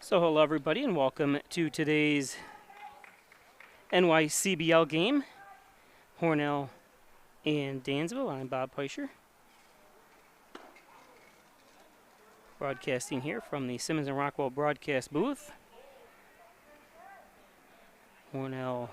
So hello everybody and welcome to today's NYCBL game, Hornell and Dansville. I'm Bob Peischer, broadcasting here from the Simmons and Rockwell broadcast booth. Hornell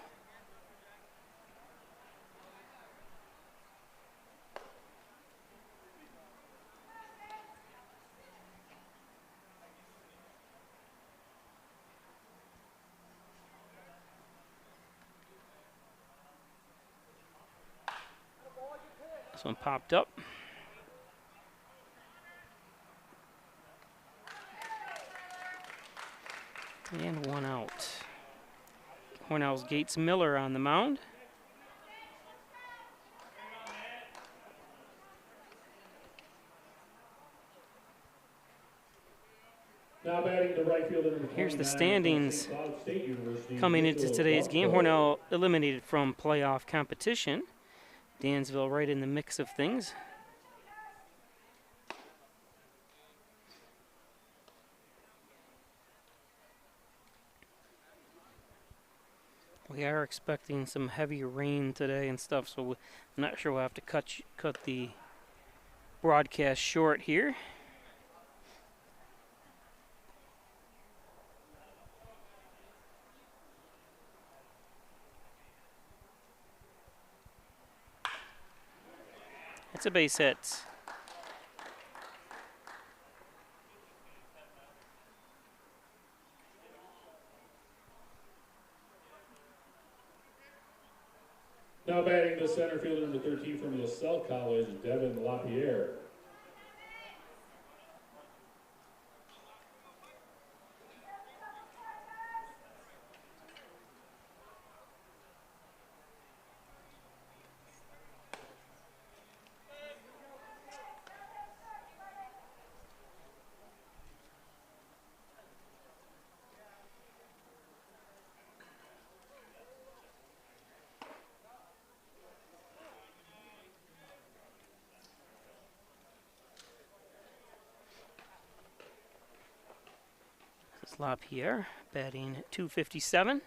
This one popped up. And one out. Hornell's Gates Miller on the mound. Now batting the right fielder number 29. Here's the standings coming into today's game. Hornell eliminated from playoff competition. Dansville right in the mix of things. We are expecting some heavy rain today and stuff, so I'm not sure we'll have to cut the broadcast short here. It's a base hit. Now batting the center fielder number 13 from LaSalle College, Devin LaPierre. LaPierre batting .257.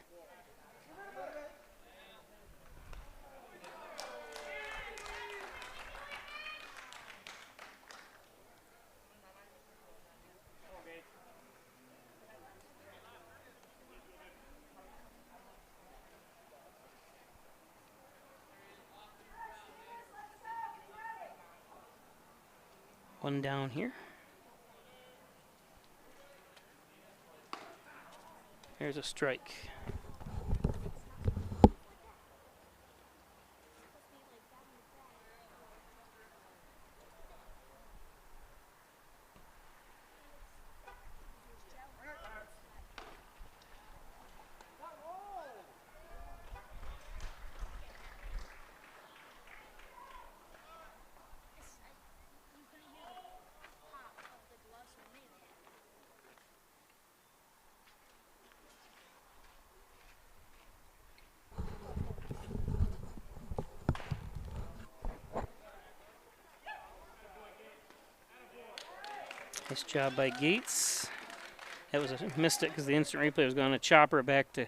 One down here. Here's a strike. Nice job by Gates. That was missed it because the instant replay was going to chopper it back to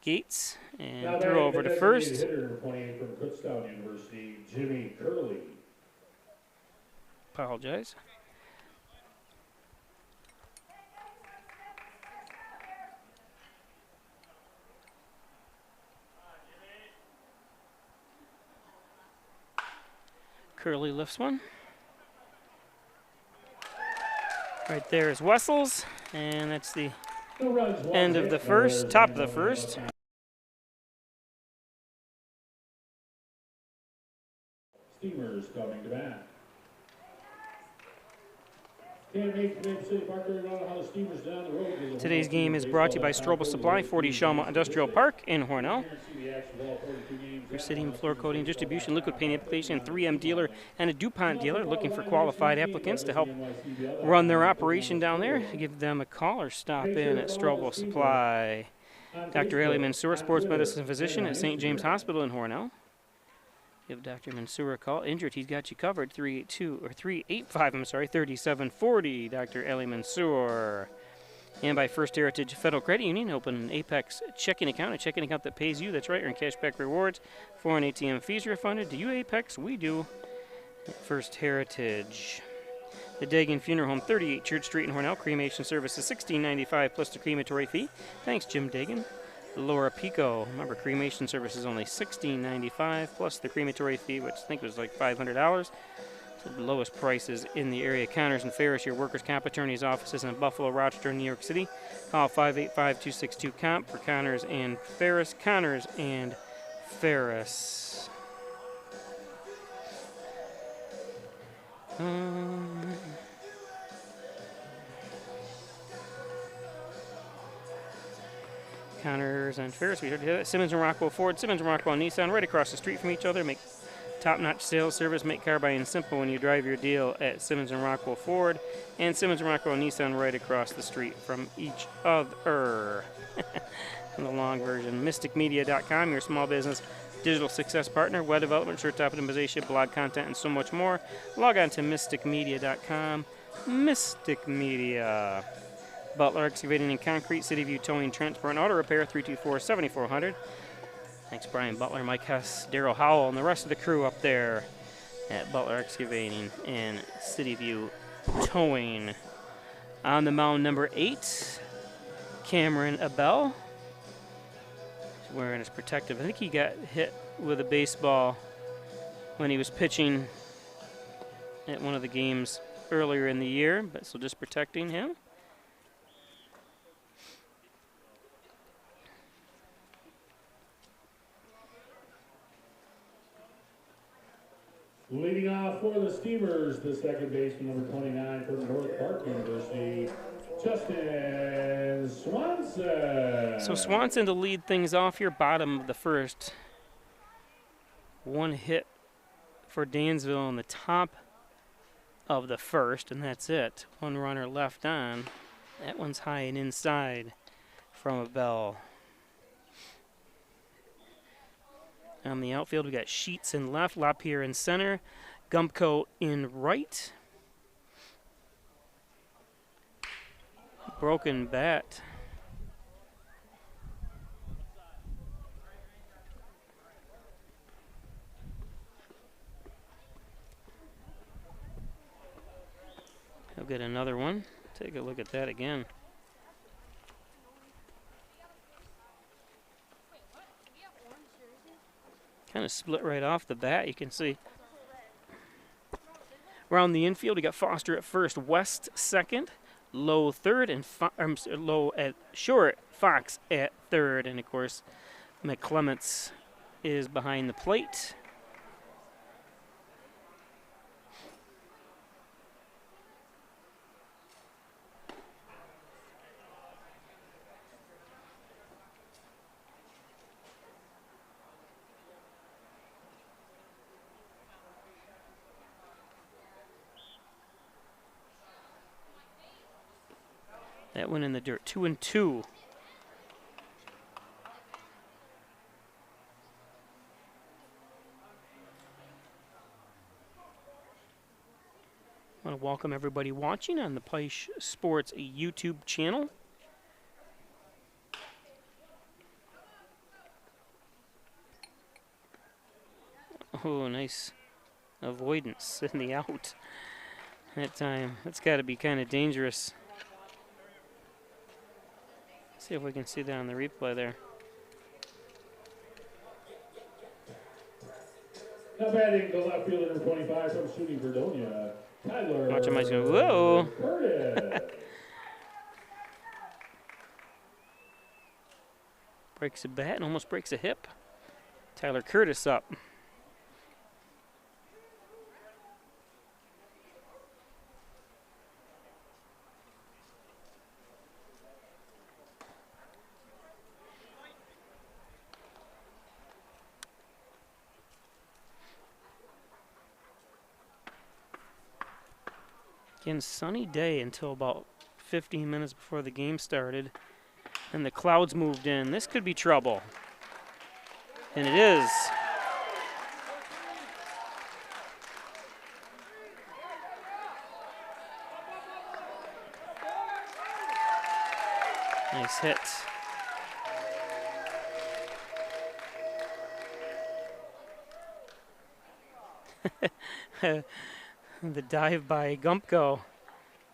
Gates and threw over to first. Hitter 28 from Kutztown University, Jimmy Curley. Apologize. Curley lifts one. Right there is Wessels, and that's the end of the first, top of the first. Steamers coming to bat. Today's game is brought to you by Strobel Supply, 40 Shelma Industrial Park in Hornell. Precision floor coating, distribution, liquid paint application, 3M dealer, and a DuPont dealer looking for qualified applicants to help run their operation down there. Give them a call or stop in at Strobel Supply. Dr. Ali Mansour, sports medicine physician at St. James Hospital in Hornell. Give Dr. Mansour a call. Injured, he's got you covered. 385, 3740. Dr. Ali Mansour. And by First Heritage Federal Credit Union, open an Apex checking account, a checking account that pays you. That's right, earn cashback rewards. Foreign ATM fees refunded. Do you, Apex? We do. At First Heritage. The Dagan Funeral Home, 38 Church Street in Hornell. Cremation service is $16.95 plus the crematory fee. Thanks, Jim Dagan. Laura Pico. Remember, cremation service is only $16.95 plus the crematory fee, which I think was like $500. The lowest prices in the area. Connors and Ferris, your workers' comp attorney's offices in Buffalo, Rochester, and New York City. Call 585-262-COMP for Connors and Ferris. Connors and Ferris. Connors and Ferris. We heard that. Simmons and Rockwell Ford. Simmons and Rockwell Nissan, right across the street from each other. Make top-notch sales service. Make car buying simple when you drive your deal at Simmons and Rockwell Ford and Simmons and Rockwell Nissan, right across the street from each other. In the long version, mysticmedia.com, your small business digital success partner, web development, shirt top optimization, blog content, and so much more. Log on to mysticmedia.com. Mystic Media. Butler Excavating and Concrete, City View Towing, Transport, and Auto Repair, 324-7400. Thanks, Brian Butler, Mike Hess, Daryl Howell, and the rest of the crew up there at Butler Excavating and City View Towing. On the mound, number 8, Cameron Abell. He's wearing his protective. I think he got hit with a baseball when he was pitching at one of the games earlier in the year, but so just protecting him. Leading off for the Steamers, the second baseman, number 29 from North Park University, Justin Swanson. So Swanson to lead things off here, bottom of the first. One hit for Dansville on the top of the first, and that's it. One runner left on. That one's high and inside from Abell. On the outfield, we got Sheets in left, Lapierre in center, Gumpko in right. Broken bat. He'll get another one. Take a look at that again. Kind of split right off the bat, you can see. Around the infield, we got Foster at first, West second, Low third, and Low at short, Fox at third, and of course, McClements is behind the plate. That went in the dirt, 2-2. I want to welcome everybody watching on the Peisch Sports YouTube channel. Oh, nice avoidance in the out that time. That's got to be kind of dangerous. See if we can see that on the replay there. Now batting the left fielder, number 25 from SUNY Fredonia, Tyler. Watch him, he's going, whoa. Breaks a bat and almost breaks a hip. Tyler Curtis up. Again, sunny day until about 15 minutes before the game started. And the clouds moved in. This could be trouble. And it is. base hit. The dive by Gumpko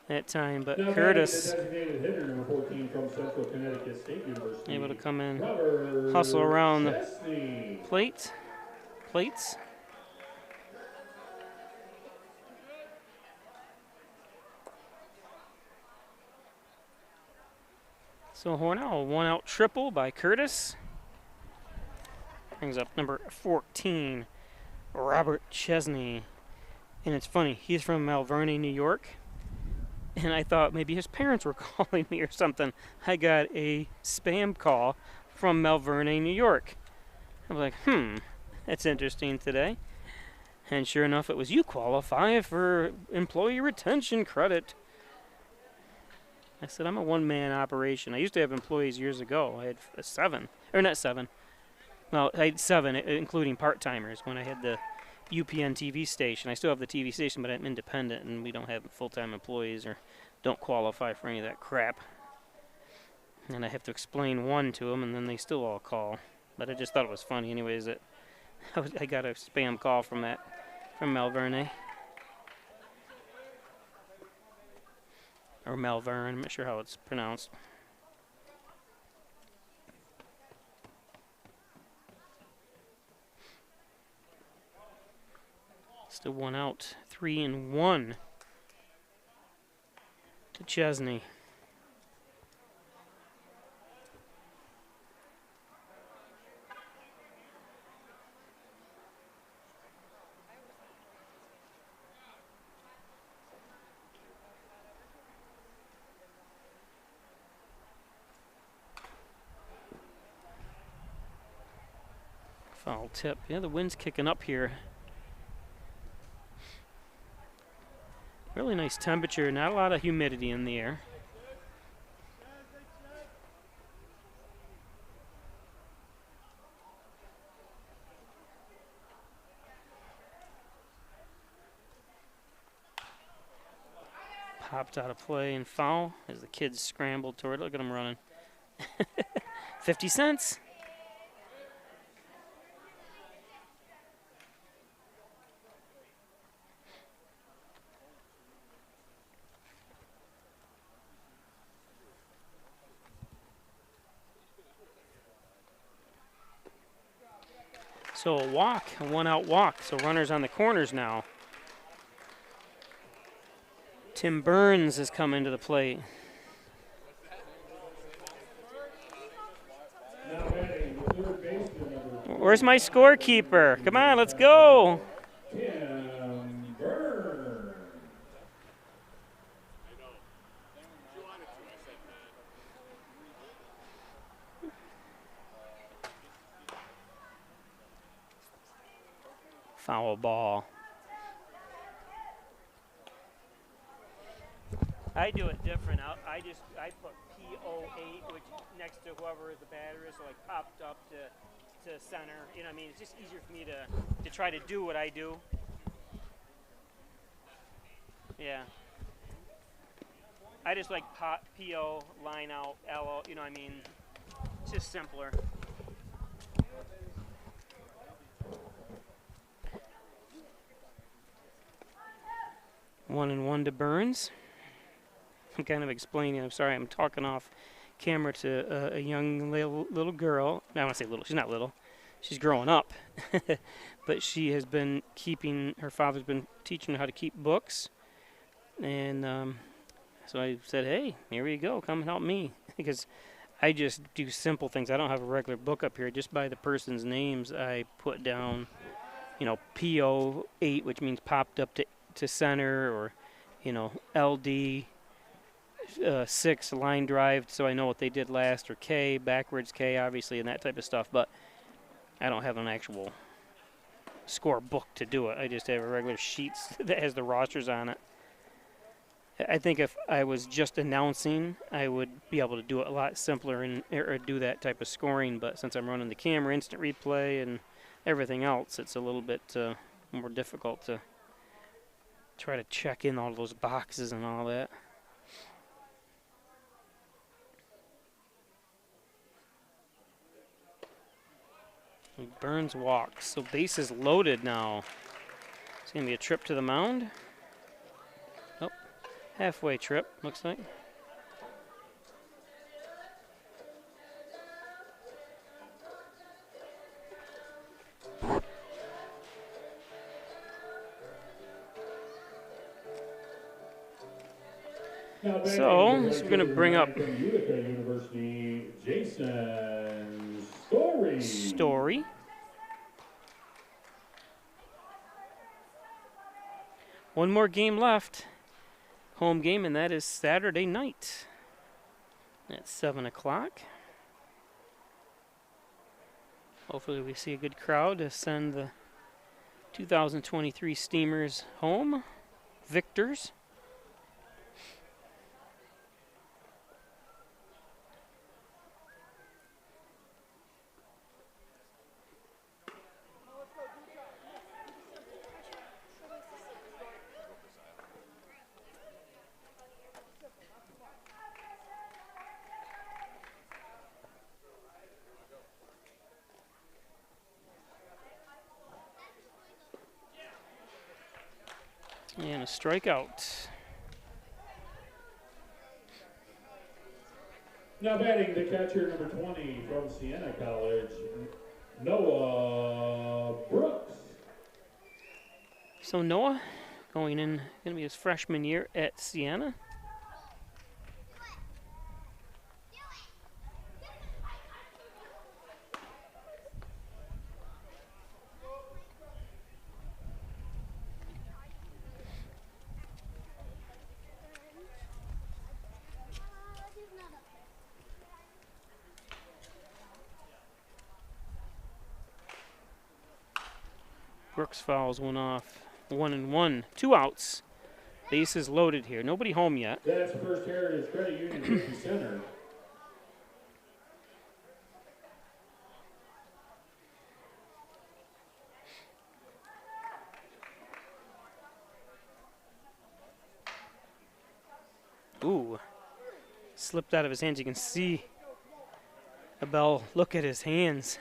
that time, but Now Curtis batting the designated hitter, number 14 from Central Connecticut State University. able to come in, Robert hustle around the Chesney. plates. So Hornell, 1-out triple by Curtis. Brings up number 14, Robert Chesney. And it's funny, he's from Malvern, New York. And I thought maybe his parents were calling me or something. I got a spam call from Malvern, New York. I was like, that's interesting today. And sure enough, it was, you qualify for employee retention credit. I said, I'm a one-man operation. I used to have employees years ago. I had 7. Or not 7. Well, I had 7, including part-timers, when I had the UPN TV station. I still have the TV station, but I'm independent, and we don't have full-time employees or don't qualify for any of that crap. And I have to explain one to them, and then they still all call. But I just thought it was funny anyways that I got a spam call from Malvern. Or Malvern, I'm not sure how it's pronounced. Still 1 out, 3-1 to Chesney. Foul tip. Yeah, the wind's kicking up here. Really nice temperature, not a lot of humidity in the air. Popped out of play and foul as the kids scrambled toward it. Look at them running. 50 cents. So a walk, a 1-out walk. So runners on the corners now. Tim Burns has come into the plate. Where's my scorekeeper? Come on, let's go. Tim Burns. Foul ball. I do it different. I put PO8, which next to whoever the batter is, so like popped up to center. You know what I mean? It's just easier for me to try to do what I do. Yeah. I just like PO, line out, LO, you know what I mean? It's just simpler. One and one to Burns. I'm kind of explaining. I'm sorry, I'm talking off camera to a young little girl. I don't want to say little. She's not little. She's growing up. But she has been her father's been teaching her how to keep books. And so I said, hey, here you go. Come help me. Because I just do simple things. I don't have a regular book up here. Just by the person's names, I put down, PO8, which means popped up to center, or, LD 6 line drive, so I know what they did last, or K, backwards K, obviously, and that type of stuff. But I don't have an actual score book to do it. I just have a regular sheet that has the rosters on it. I think if I was just announcing, I would be able to do it a lot simpler or do that type of scoring. But since I'm running the camera, instant replay, and everything else, it's a little bit more difficult to try to check in all those boxes and all that. Burns walks. So bases loaded now. It's going to be a trip to the mound. Oh, halfway trip, looks like. So, we're going to bring up Jason Story. One more game left. Home game, and that is Saturday night at 7 o'clock. Hopefully we see a good crowd to send the 2023 Steamers home. Victors. And a strikeout. Now batting the catcher, number 20 from Siena College, Noah Brooks. So Noah going to be his freshman year at Siena. Brooks fouls one off. 1-1. 2 outs. Bases loaded here. Nobody home yet. That's First Heritage Credit Union 50 Center. Ooh. Slipped out of his hands. You can see Abel look at his hands.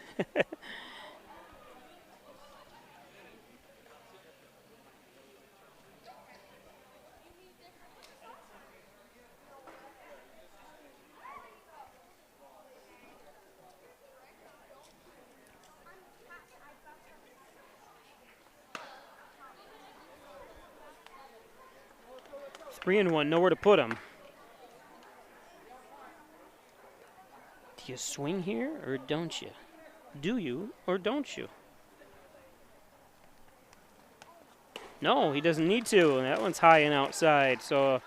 3-1, nowhere to put him. Do you swing here or don't you? Do you or don't you? No, he doesn't need to. That one's high and outside. So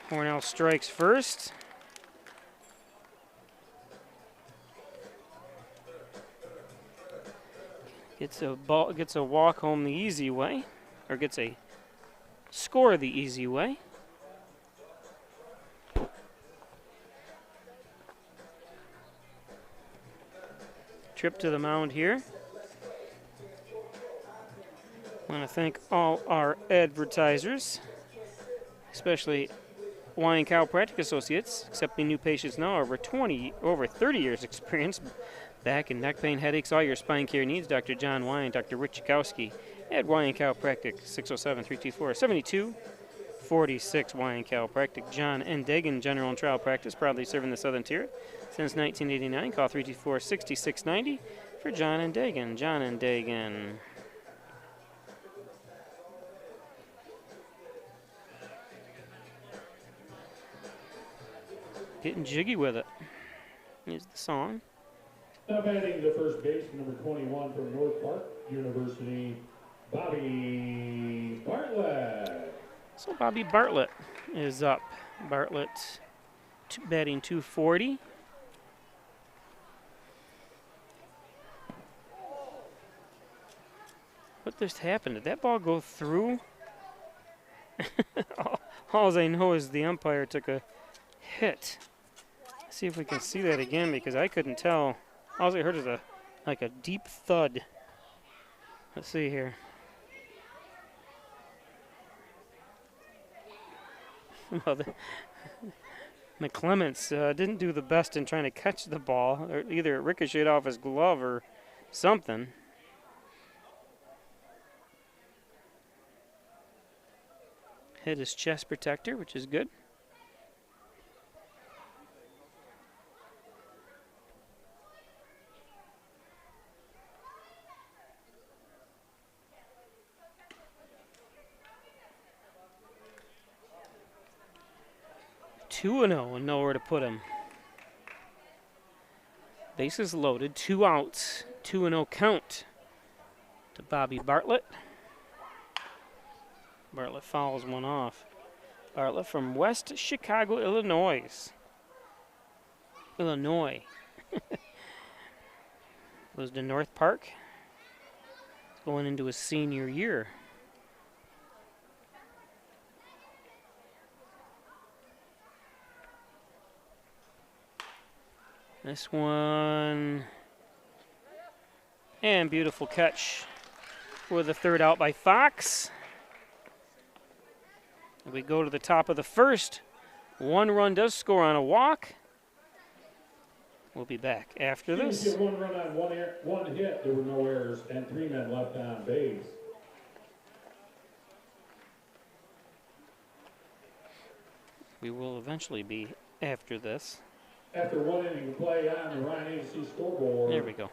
Hornell strikes first. Gets a walk home the easy way, or gets a score the easy way. Trip to the mound here. I want to thank all our advertisers, especially Wine Chiropractic Associates, accepting new patients now, over 30 years experience. Back and neck pain, headaches, all your spine care needs. Dr. John Wine, Dr. Rich Chakowski at Wine Chiropractic, 607-324-7246. Wine Chiropractic. John N. Dagan, General and Trial Practice, proudly serving the Southern Tier since 1989. Call 324-6690 for John N. Dagan. John N. Dagan. Getting jiggy with it. Here's the song. Now batting the first base, number 21 from North Park University, Bobby Bartlett. So Bobby Bartlett is up. Bartlett batting 240. What just happened? Did that ball go through? All I know is the umpire took a hit. Let's see if we can see that again, because I couldn't tell. All I heard is like a deep thud. Let's see here. Well, McClements didn't do the best in trying to catch the ball, or either it ricocheted off his glove or something. Hit his chest protector, which is good. Two and 0 and nowhere to put him. Bases loaded, 2 outs, 2-0 count to Bobby Bartlett. Bartlett fouls one off. Bartlett from West Chicago, Illinois. Goes to North Park. Going into his senior year. This one. And beautiful catch for the third out by Fox. We go to the top of the first. 1 run does score on a walk. We'll be back after this. 1 run on 1 hit. There were no errors and 3 men left on base. We will eventually be after this. After 1 inning play on the Ryan Agency scoreboard. There we go.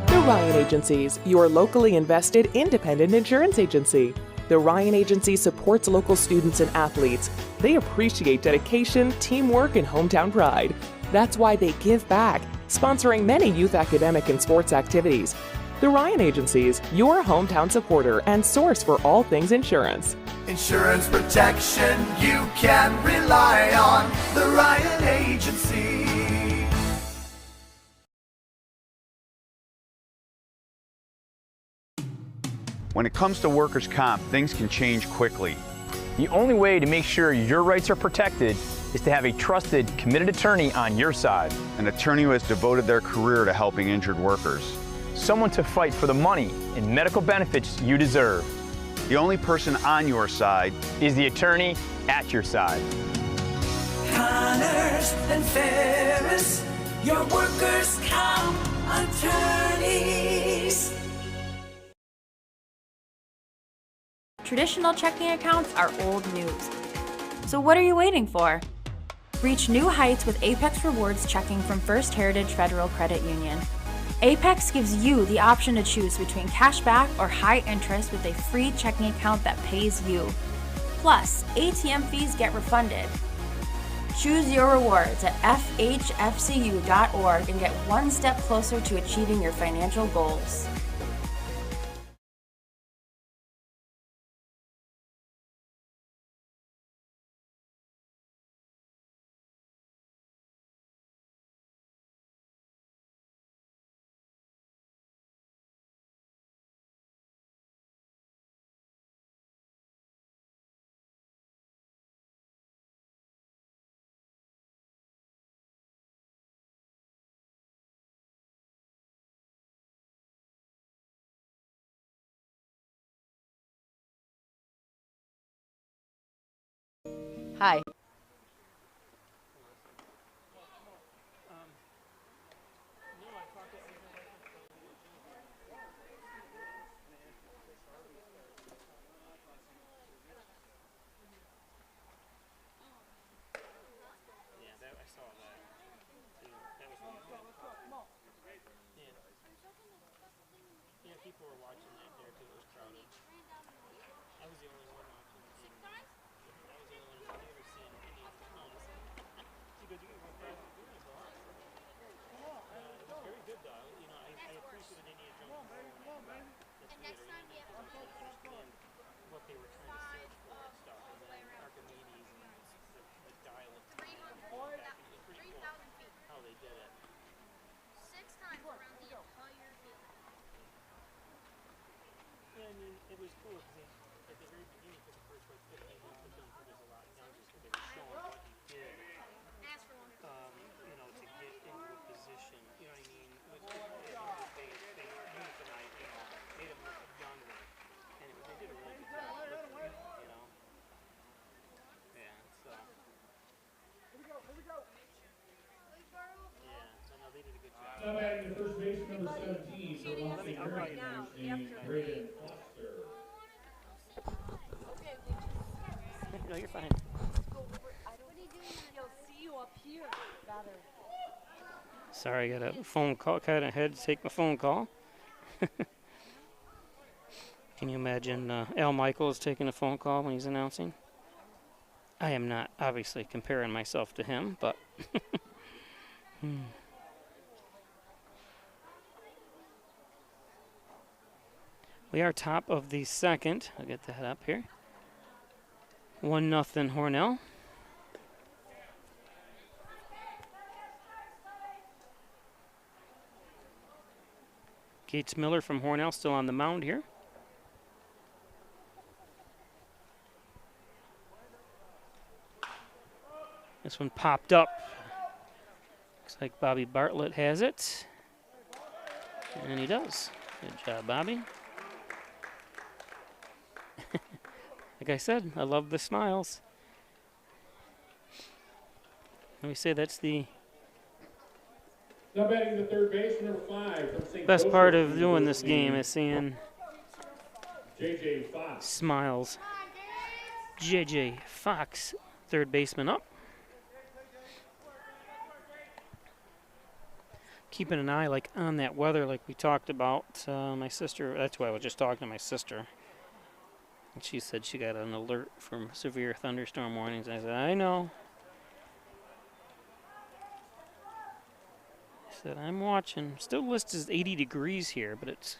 The Ryan Agencies, your locally invested independent insurance agency. The Ryan Agency supports local students and athletes. They appreciate dedication, teamwork, and hometown pride. That's why they give back, sponsoring many youth academic and sports activities. The Ryan Agencies, your hometown supporter and source for all things insurance. Insurance protection you can rely on. The Ryan Agency. When it comes to workers' comp, things can change quickly. The only way to make sure your rights are protected is to have a trusted, committed attorney on your side. An attorney who has devoted their career to helping injured workers. Someone to fight for the money and medical benefits you deserve. The only person on your side is the attorney at your side. Connors and Ferris, your workers' comp attorneys. Traditional checking accounts are old news. So what are you waiting for? Reach new heights with Apex Rewards checking from First Heritage Federal Credit Union. Apex gives you the option to choose between cash back or high interest with a free checking account that pays you. Plus, ATM fees get refunded. Choose your rewards at FHFCU.org and get one step closer to achieving your financial goals. Hi. People were watching that there because it was crowded. I was the only one watching. I was the only one I've ever seen any of the homes. She goes, you can go fast and do this, huh? It was very good, though. You know, I appreciated Indiana Jones before when I the theater. I didn't understand what they were trying to search for and stuff. And then Archimedes and the dial of time. It was pretty cool how they did it. 6 times around the entire field. Yeah, I mean, it was cool because at the very beginning, for the first 15 minutes, the film took us a lot down just because they were showing what he did, you know, to get into a position, you know what I mean? They euthanized, you know, made him look younger, and they did a really good job with him, you know? Number 17 for Muncie American University, Braden Foster. No, you're fine. Sorry, I got a phone call. Kind of had to take my phone call. Can you imagine Al Michaels taking a phone call when he's announcing? I am not obviously comparing myself to him, but we are top of the second. I'll get that up here. 1-0 Hornell. Gates Miller from Hornell still on the mound here. This one popped up. Looks like Bobby Bartlett has it. And he does. Good job, Bobby. Like I said, I love the smiles. Let me say that's the Now batting the third base, number 5 from St. best Joseph part of doing this University, game is seeing J.J. Fox. smiles. J.J. Fox, third baseman up. Keeping an eye like on that weather like we talked about. My sister, that's why I was just talking to my sister. And she said she got an alert from severe thunderstorm warnings. I said, I know. I said, I'm watching. Still listed as 80 degrees here, but it's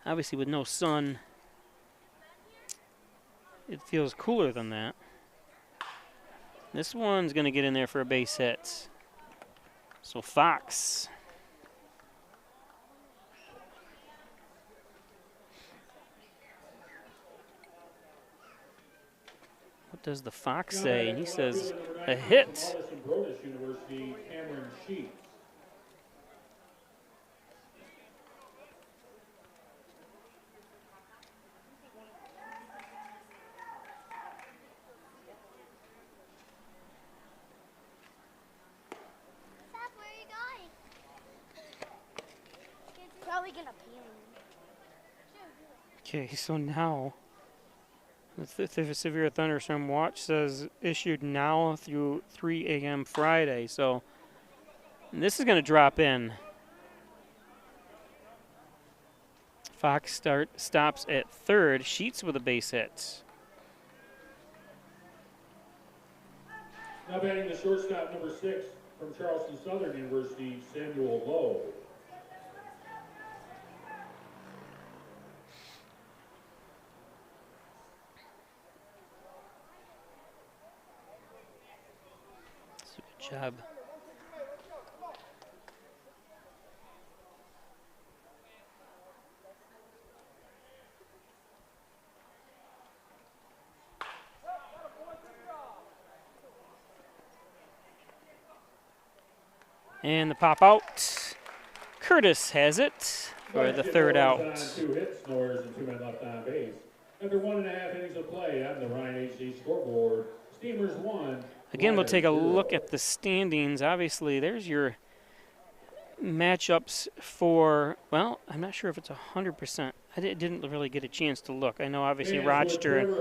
obviously with no sun. It feels cooler than that. This one's going to get in there for a base hit. So Fox. What does the Fox say? And he says a hit. University, Cameron Sheets. Stop, where are you going? Probably gonna pee on me. Okay, so now the severe thunderstorm watch says issued now through 3 a.m. Friday. So this is going to drop in. Fox stops at third. Sheets with a base hit. Now batting the shortstop, number 6 from Charleston Southern University, Samuel Lowe. Good job. And the pop out. Curtis has it for the third out. 2 hits, no errors, and 2 men left on base. After 1.5 innings of play on the Ryan HD scoreboard, Steamers won. Again, we'll take a look at the standings. Obviously, there's your matchups for, well, I'm not sure if it's 100%. I didn't really get a chance to look. I know obviously Rochester and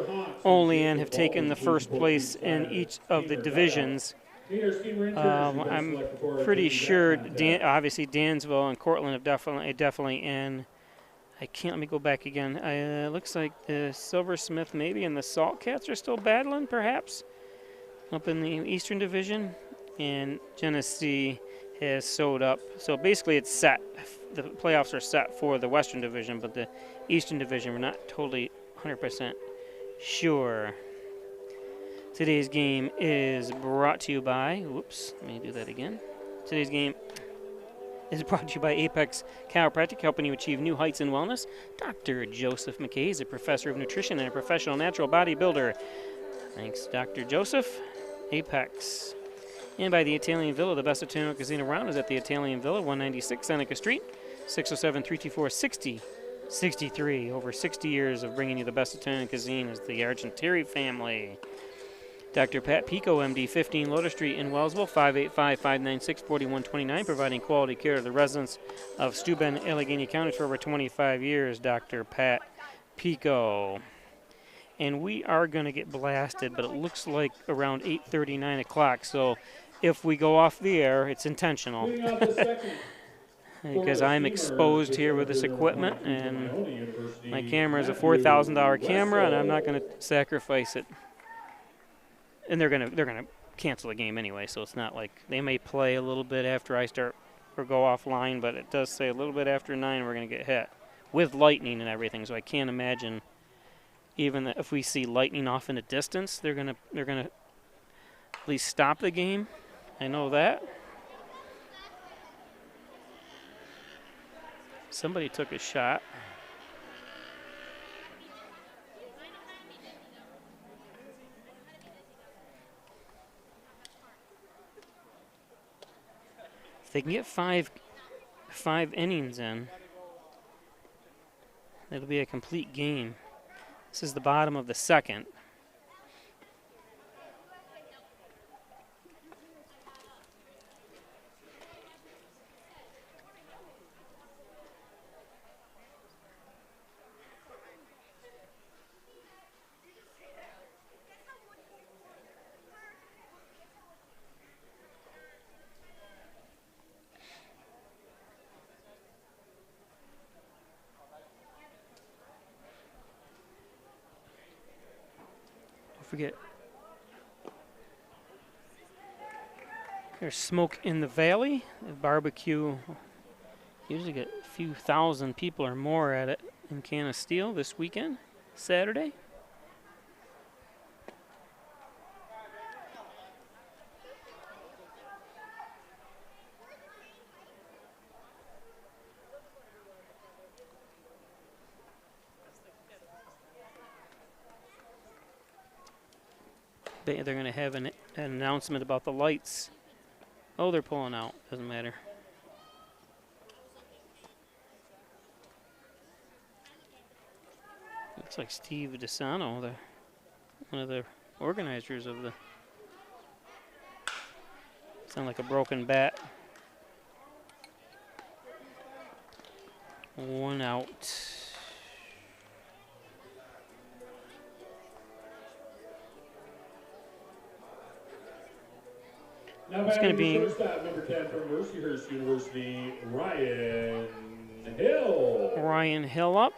Olean have taken the first place in each of the divisions. I'm pretty sure, obviously, Dansville and Cortland have definitely in. I can't, let me go back again. It looks like the Silversmith maybe and the Salt Cats are still battling, perhaps, up in the Eastern Division. And Genesee has sewed up. So basically it's set. The playoffs are set for the Western Division, but the Eastern Division, we're not totally 100% sure. Today's game is brought to you by, whoops, let me do that again. Today's game is brought to you by Apex Chiropractic, helping you achieve new heights in wellness. Dr. Joseph McKay is a professor of nutrition and a professional natural bodybuilder. Thanks, Dr. Joseph. Apex. And by the Italian Villa, the best Italian cuisine around is at the Italian Villa, 196 Seneca Street, 607-324-6063. Over 60 years of bringing you the best Italian cuisine is the Argentieri family. Dr. Pat Pico, MD, 15 Lotus Street in Wellsville, 585-596-4129, providing quality care to the residents of Steuben, Allegheny County for over 25 years. Dr. Pat Pico. And we are going to get blasted, but it looks like around 8:30, 9 o'clock. So if we go off the air, it's intentional. Leading off the second. Because I'm exposed here with this equipment, and my camera is a $4,000 camera, and I'm not going to sacrifice it. And they're gonna cancel the game anyway, so it's not like they may play a little bit after I start or go offline, but it does say a little bit after 9 we're gonna get hit with lightning and everything. So I can't imagine even if we see lightning off in the distance, they're gonna at least stop the game. I know that. Somebody took a shot. If they can get five innings in, it'll be a complete game. This is the bottom of the second. Forget. There's smoke in the valley. The barbecue. Usually get a few thousand people or more at it in Canasteel this weekend, Saturday. They're going to have an announcement about the lights. Oh, they're pulling out. Doesn't matter. Looks like Steve DeSano, one of the organizers of the. Sound like a broken bat. One out. It's going to be number 10 from Mercyhurst University, Ryan Hill. Ryan Hill up.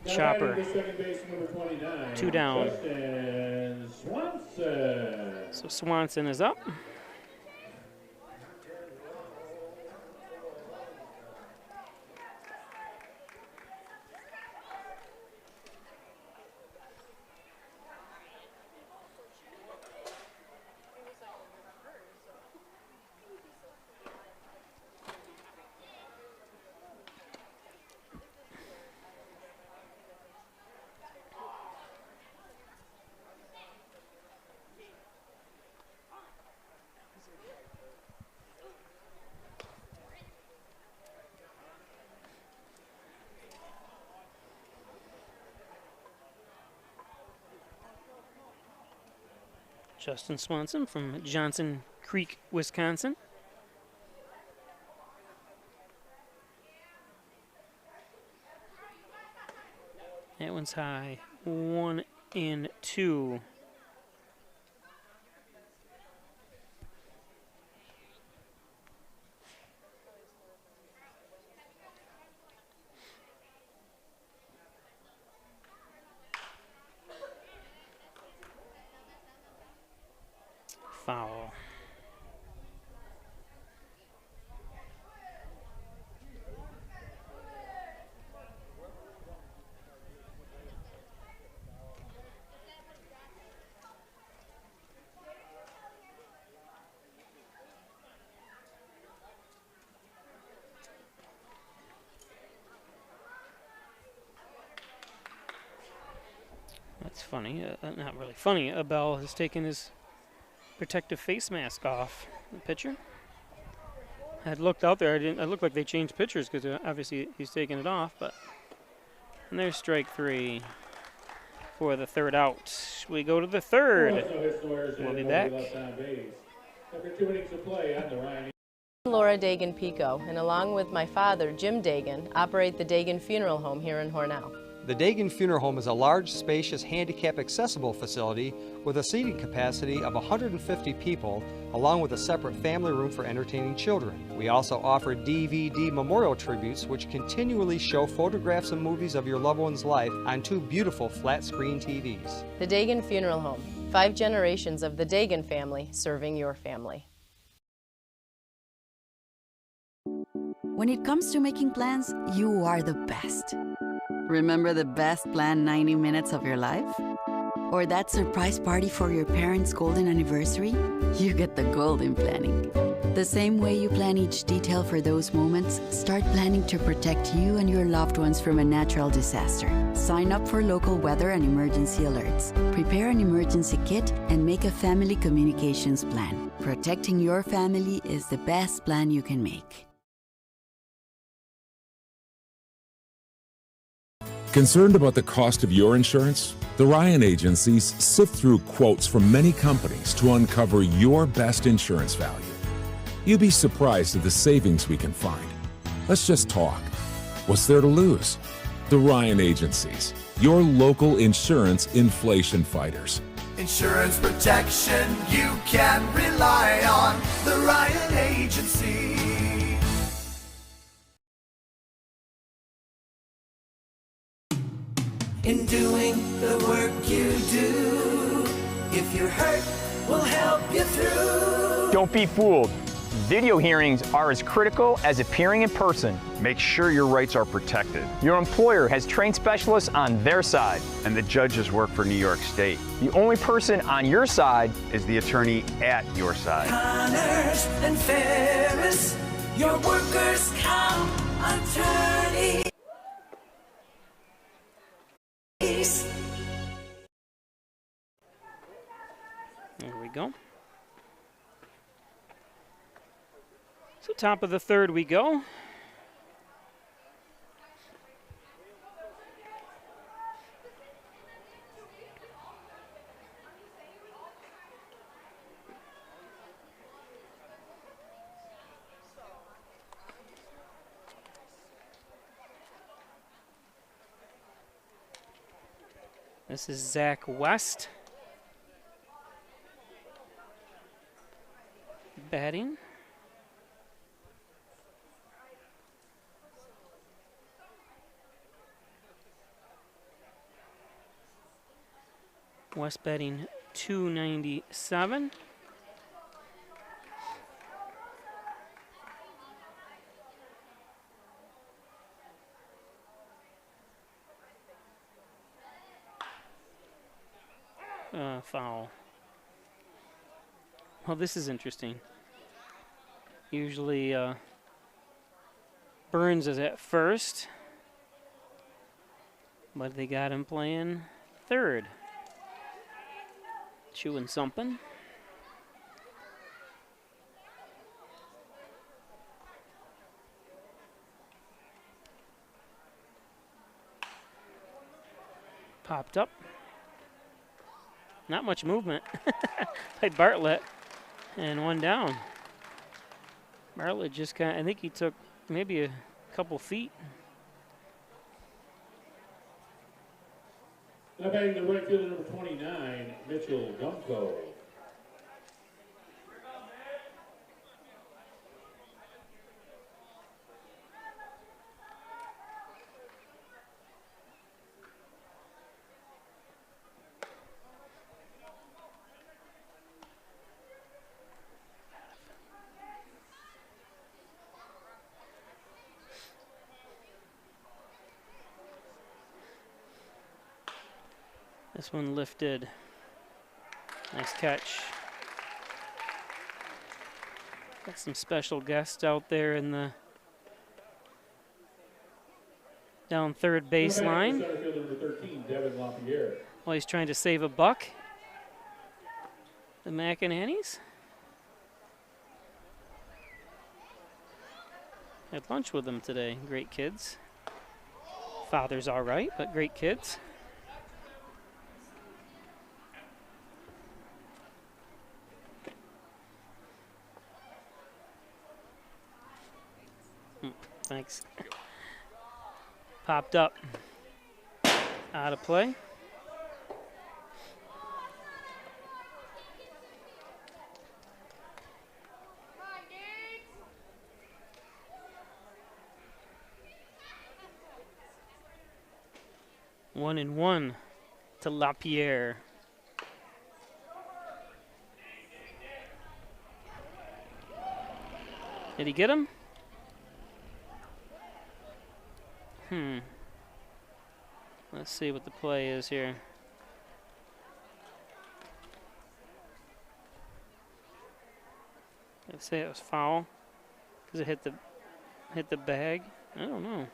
Chopper. 2 down. So Swanson is up. Justin Swanson from Johnson Creek, Wisconsin. That one's high. 1-2. foul. That's funny. Not really funny. Bell has taken his protective face mask off. The pitcher. I had looked out there. I looked like they changed pitchers because obviously he's taking it off. But and there's strike 3 for the third out. We go to the third. We'll be back. After 2 innings of play on the Ryan. Laura Dagan Pico, and along with my father, Jim Dagan, operate the Dagan Funeral Home here in Hornell. The Dagan Funeral Home is a large, spacious, handicap-accessible facility with a seating capacity of 150 people, along with a separate family room for entertaining children. We also offer DVD memorial tributes, which continually show photographs and movies of your loved one's life on 2 beautiful flat-screen TVs. The Dagan Funeral Home, 5 generations of the Dagan family serving your family. When it comes to making plans, you are the best. Remember the best planned 90 minutes of your life? Or that surprise party for your parents' golden anniversary? You get the golden planning. The same way you plan each detail for those moments, start planning to protect you and your loved ones from a natural disaster. Sign up for local weather and emergency alerts. Prepare an emergency kit and make a family communications plan. Protecting your family is the best plan you can make. Concerned about the cost of your insurance? The Ryan agencies sift through quotes from many companies to uncover your best insurance value. You'd be surprised at the savings we can find. Let's just talk. What's there to lose? The Ryan agencies, your local insurance inflation fighters. Insurance protection you can rely on. The Ryan Agency. In doing the work you do, if you're hurt, we'll help you through. Don't be fooled. Video hearings are as critical as appearing in person. Make sure your rights are protected. Your employer has trained specialists on their side. And the judges work for New York State. The only person on your side is the attorney at your side. Connors and Ferris, your workers' comp attorney. There we go. So top of the third we go. This is Zach West batting. West batting .297. Foul. Well, this is interesting. Usually Burns is at first, but they got him playing third. Chewing something. Popped up. Not much movement by Bartlett, and one down. Bartlett just kind of, I think he took maybe a couple feet. Now batting the right fielder, number 29, Mitchell Gumko. This one lifted. Nice catch. Got some special guests out there in the down third baseline. While he's trying to save a buck. The McEnany's. Had lunch with them today. Great kids. Father's all right, but great kids. Thanks. Popped up. Out of play. One and one to LaPierre. Did he get him? Let's see what the play is here. I'd say it was foul because it hit the bag. I don't know.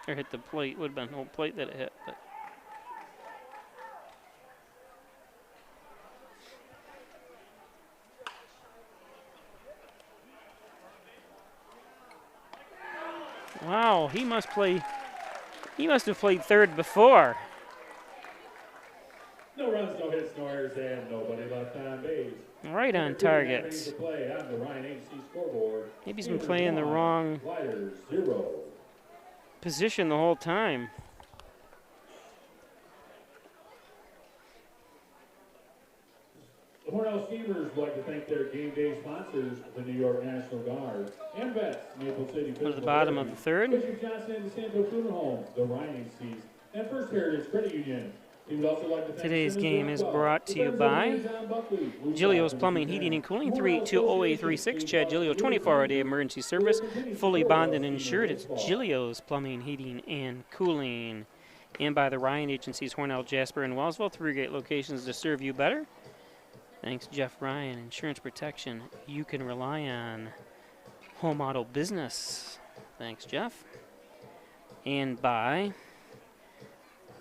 Or hit the plate. Would have been the whole plate that it hit, but. Wow, he must have played third before. No runs, no hits, no errors, and nobody left on base. Right on target. Maybe he's been playing the wrong position the whole time. The Hornell Steamers would like to thank their game day sponsors, the New York National Guard, and vets, Maple City To the bottom of the third. Bishop Johnson and the Santo Funeral Home, the Ryan Agencies, and First Heritage Credit Union. He would also like to thank Today's game is brought to you by Gilio's Plumbing, Heating, and Cooling, 382-0836. Chad Gilio, 24-hour-a-day emergency service, fully bonded and insured. It's Gilio's Plumbing, Heating, and Cooling. And by the Ryan Agencies, Hornell, Jasper, and Wellsville, 3 great locations to serve you better. Thanks, Jeff Ryan, insurance protection you can rely on. Home auto business. Thanks, Jeff. And by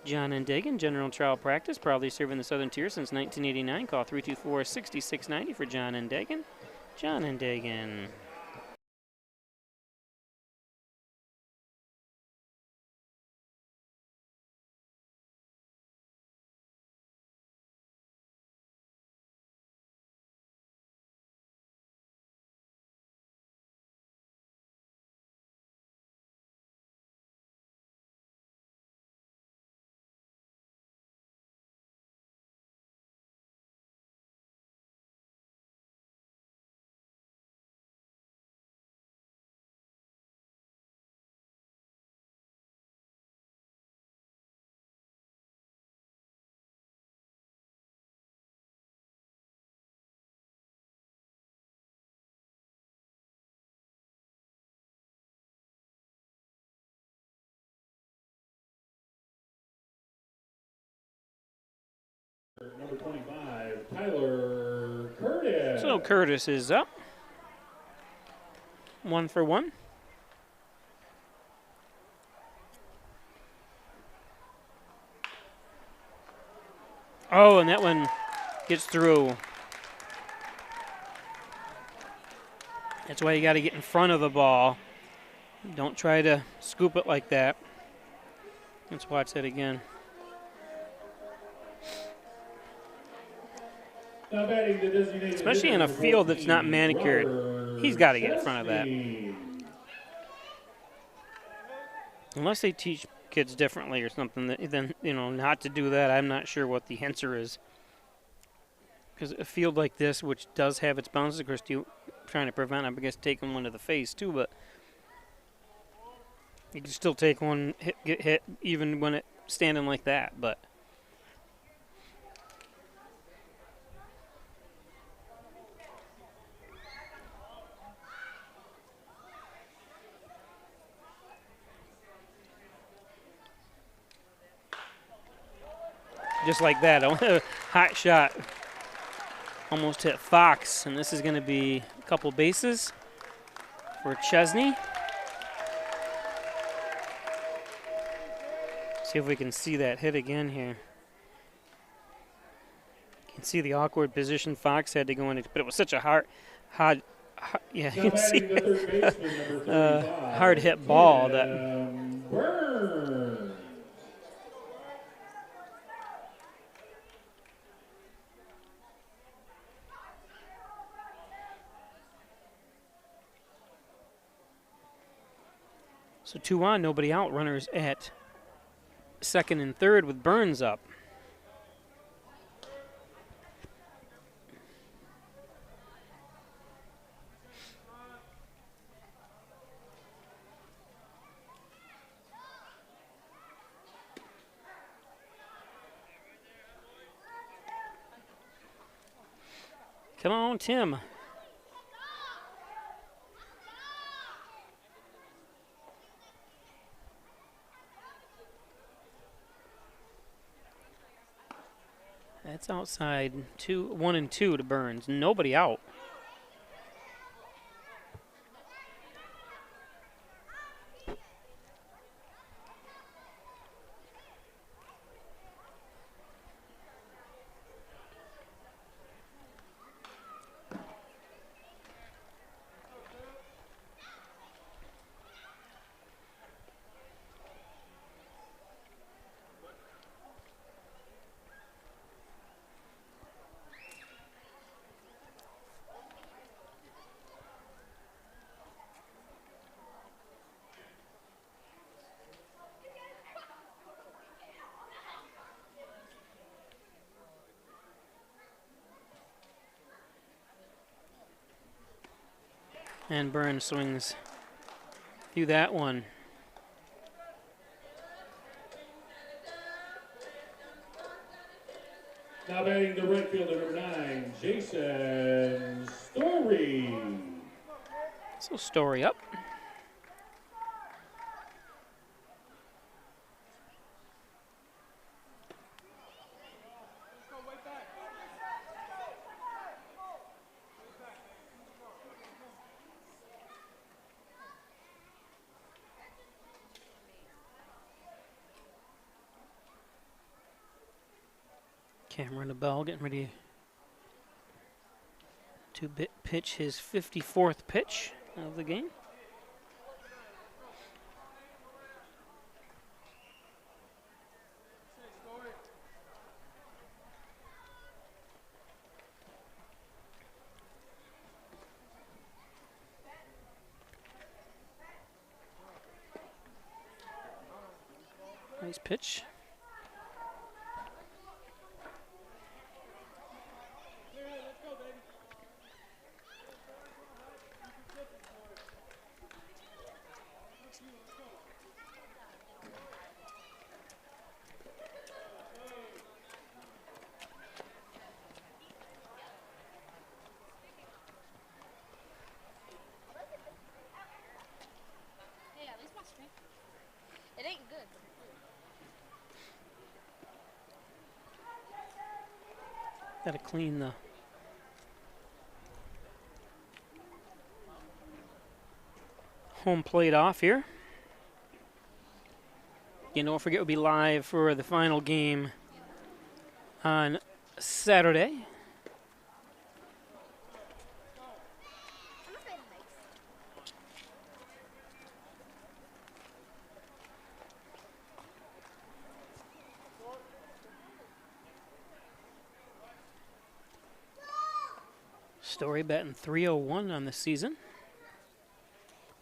John and Dagan, General Trial Practice, proudly serving the Southern Tier since 1989. Call 324-6690 for John and Dagan. John and Dagan. Number 25, Tyler Curtis. So Curtis is up. 1 for 1. Oh, and that one gets through. That's why you got to get in front of the ball. Don't try to scoop it like that. Let's watch that again. Especially in a field that's not manicured, he's got to get in front of that. Unless they teach kids differently or something, then not to do that. I'm not sure what the answer is. Because a field like this, which does have its bounces, of course, trying to prevent, I guess, taking one to the face too, but you can still take one, get hit, even when it's standing like that, but. just like that. A hot shot. Almost hit Fox, and this is going to be a couple bases for Chesney. See if we can see that hit again here. You can see the awkward position Fox had to go in, but it was such a hard yeah, you can see hard hit ball that. So 2 on, nobody out. Runners at second and third with Burns up. Come on, Tim. That's outside 1 and 2 to Burns. Nobody out. And Burns swings through that one. Now batting the right fielder, number 9, Jason Story. So Story up. Cameron LaBelle getting ready to pitch his 54th pitch of the game. Nice pitch. It ain't good. Gotta clean the home plate off here. You don't forget we'll be live for the final game on Saturday. Story batting .301 on the season.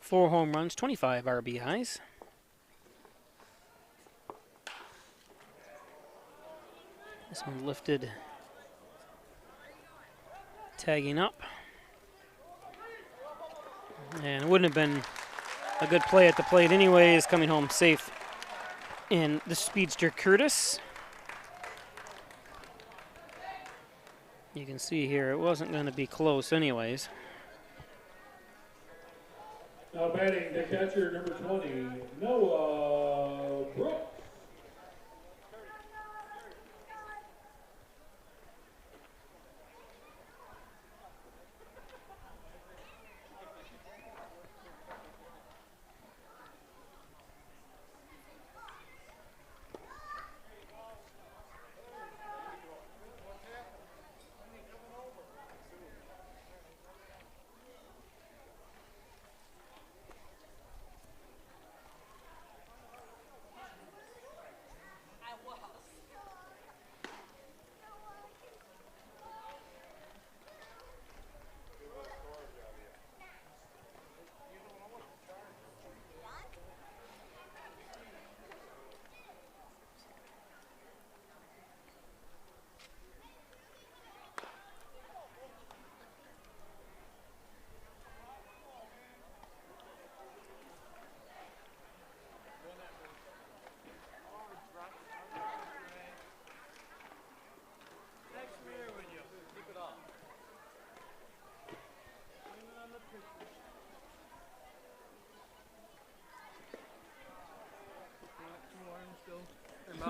4 home runs, 25 RBIs. This one lifted, tagging up. And it wouldn't have been a good play at the plate anyways, coming home safe in the speedster Curtis. You can see here it wasn't going to be close anyways. Now batting the catcher, number 20, Noah Brooks.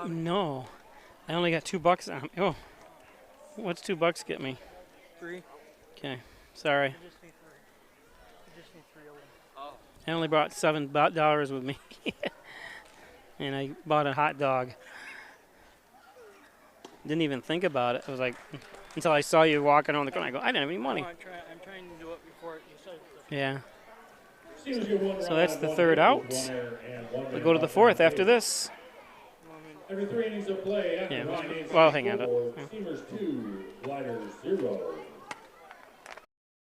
No. I only got $2 on me. Oh. What's $2 get me? 3. Okay. Sorry. You just need 3. You just need 3 of them. Oh. I only brought $7 with me. And I bought a hot dog. Didn't even think about it. I was like, until I saw you walking on the corner, I go, I didn't have any money. No, I'm trying to do it before you said it. Yeah. So that's the third out. We go to the fourth after this. Every 3 innings of play after Yeah. Ryan Agency Well, hang on. Steamers 2, Gliders 0.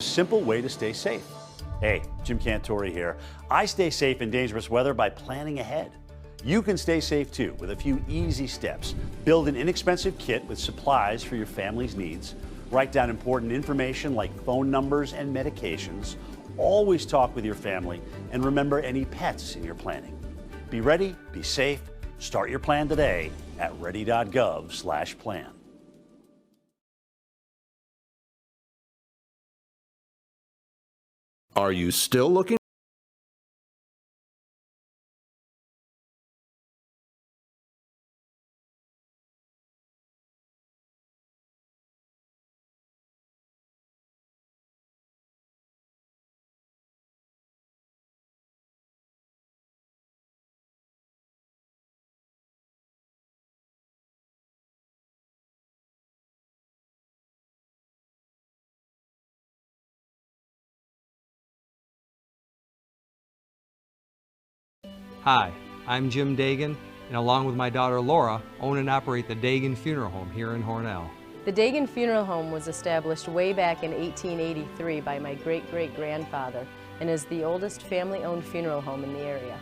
Simple way to stay safe. Hey, Jim Cantori here. I stay safe in dangerous weather by planning ahead. You can stay safe too with a few easy steps. Build an inexpensive kit with supplies for your family's needs. Write down important information like phone numbers and medications. Always talk with your family and remember any pets in your planning. Be ready, be safe. Start your plan today at ready.gov/plan. Are you still looking? Hi, I'm Jim Dagan, and along with my daughter Laura, own and operate the Dagan Funeral Home here in Hornell. The Dagan Funeral Home was established way back in 1883 by my great-great-grandfather and is the oldest family-owned funeral home in the area.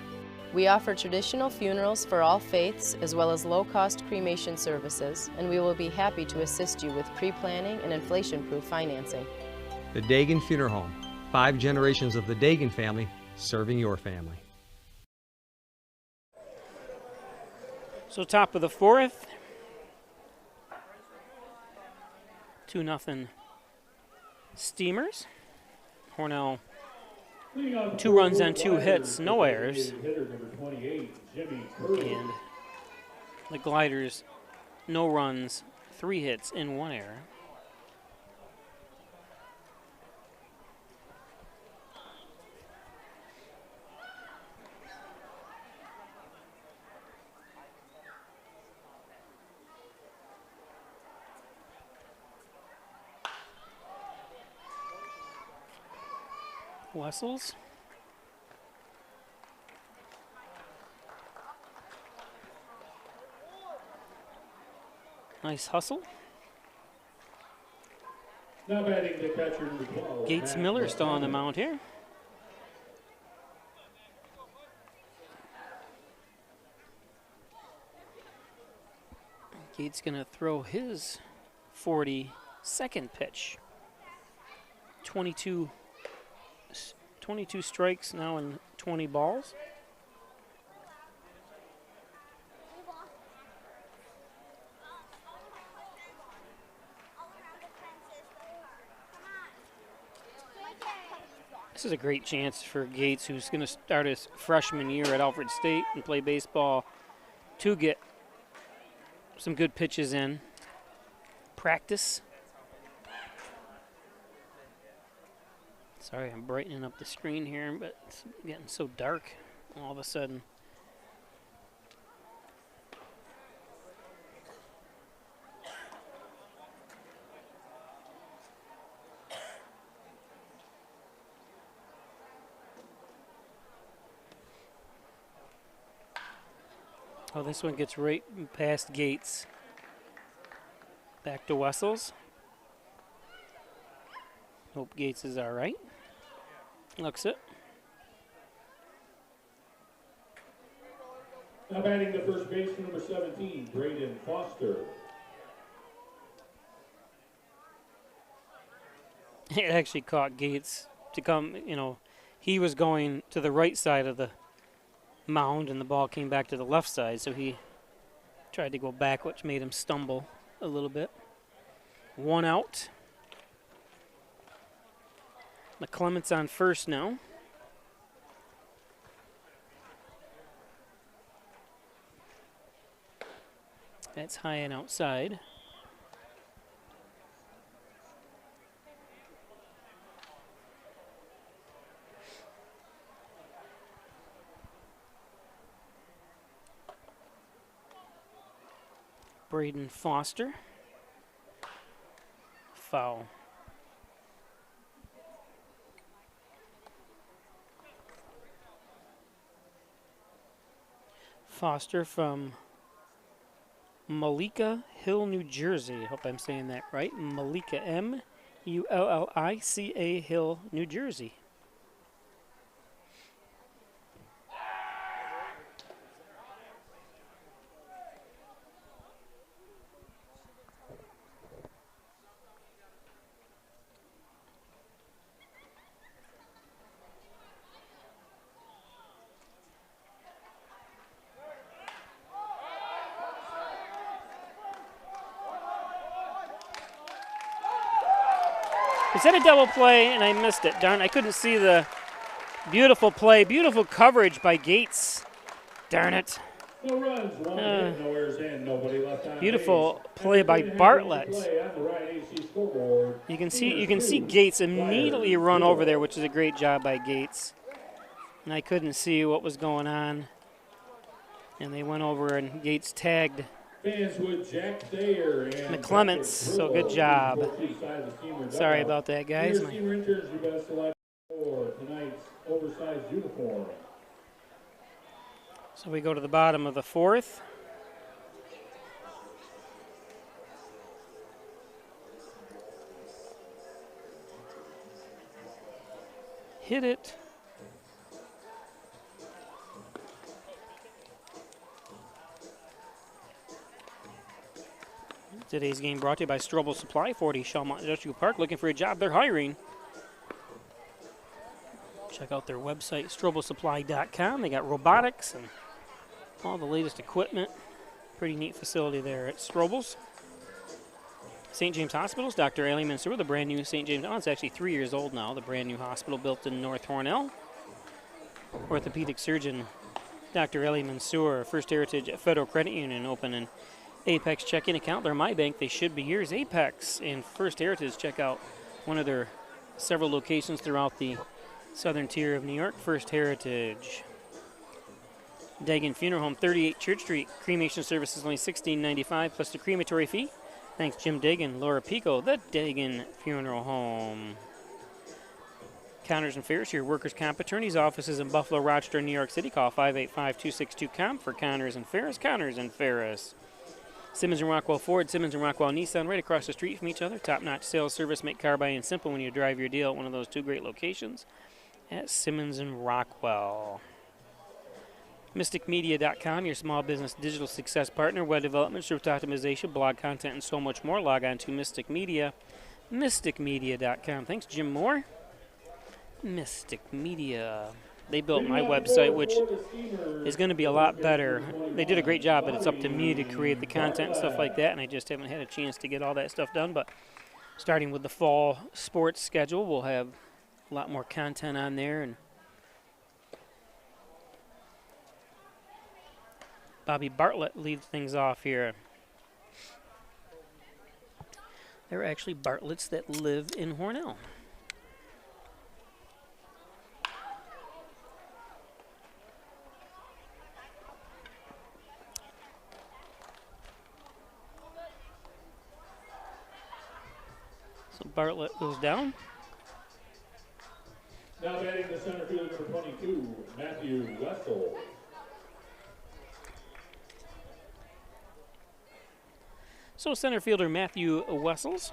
We offer traditional funerals for all faiths as well as low-cost cremation services, and we will be happy to assist you with pre-planning and inflation-proof financing. The Dagan Funeral Home, 5 generations of the Dagan family serving your family. So top of the fourth. 2-0 Steamers. Hornell 2 runs on 2 hits, no errors. And the Gliders, no runs, 3 hits and 1 error. Wessels. Nice hustle. Now batting the catcher number 12. Gates Miller still on the mound here. Gates gonna throw his 42nd pitch. 22 strikes now in 20 balls. This is a great chance for Gates, who's going to start his freshman year at Alfred State and play baseball, to get some good pitches in. Practice. Sorry, I'm brightening up the screen here, but it's getting so dark all of a sudden. Oh, this one gets right past Gates. Back to Wessels. Hope Gates is all right. Looks it. Now batting the first baseman, number 17, Braden Foster. It actually caught Gates to come, he was going to the right side of the mound and the ball came back to the left side, so he tried to go back, which made him stumble a little bit. 1 out. McClement's on first now. That's high and outside. Braden Foster. Foul. Foster from Mullica Hill, New Jersey. I hope I'm saying that right. Mullica, M-U-L-L-I-C-A Hill, New Jersey. Is that a double play? And I missed it. Darn, I couldn't see the beautiful play. Beautiful coverage by Gates. Darn it. No runs, one hit, no errors in, nobody left on Beautiful base. play by Bartlett. Play on the right AC scoreboard. You can see Gates immediately run over there, which is a great job by Gates. And I couldn't see what was going on. And they went over and Gates tagged McClements, so good job. Sorry about that, guys. So we go to the bottom of the fourth. Hit it. Today's game brought to you by Strobel Supply, 40 Shellmont Industrial Park. Looking for a job? They're hiring. Check out their website, strobelsupply.com. They got robotics and all the latest equipment. Pretty neat facility there at Strobel's. St. James Hospitals, Dr. Ailey Mansour, the brand new St. James. Oh, it's actually 3 years old now. The brand new hospital built in North Hornell. Orthopedic surgeon Dr. Ailey Mansour, First Heritage at Federal Credit Union, open an Apex checking account. They're my bank. They should be yours. Apex and First Heritage. Check out one of their several locations throughout the southern tier of New York. First Heritage. Dagan Funeral Home, 38 Church Street. Cremation service is only $16.95 plus the crematory fee. Thanks, Jim Dagan, Laura Pico, the Dagan Funeral Home. Connors and Ferris, your workers' comp attorney's offices in Buffalo, Rochester, New York City. Call 585-262-COMP for Connors and Ferris. Connors and Ferris. Simmons and Rockwell Ford, Simmons and Rockwell Nissan, right across the street from each other. Top-notch sales service, make car buying simple when you drive your deal at one of those two great locations at Simmons and Rockwell. MysticMedia.com, your small business digital success partner, web development, search optimization, blog content, and so much more. Log on to Mystic Media, MysticMedia.com. Thanks, Jim Moore. Mystic Media. They built my website, which is going to be a lot better. They did a great job, but it's up to me to create the content and stuff like that, and I just haven't had a chance to get all that stuff done. But starting with the fall sports schedule, we'll have a lot more content on there. And Bobby Bartlett leads things off here. There are actually Bartletts that live in Hornell. So Bartlett goes down. Now batting the center field, number 22, Matthew Wessel. So center fielder Matthew Wessels.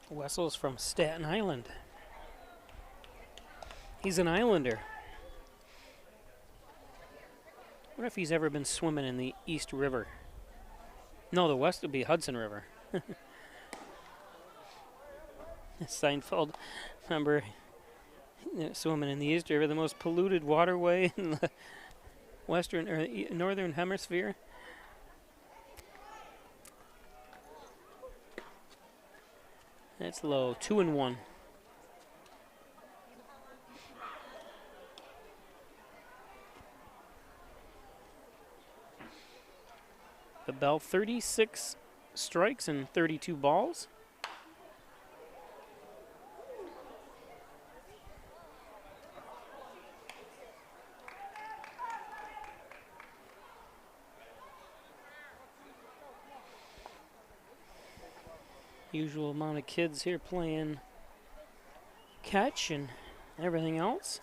Wessels from Staten Island. He's an Islander. I wonder if he's ever been swimming in the East River. No, the West would be Hudson River. Seinfeld, remember, swimming in the East River, the most polluted waterway in the Western or Northern Hemisphere. That's low. 2-1. Bell, 36 strikes and 32 balls. Usual amount of kids here playing catch and everything else.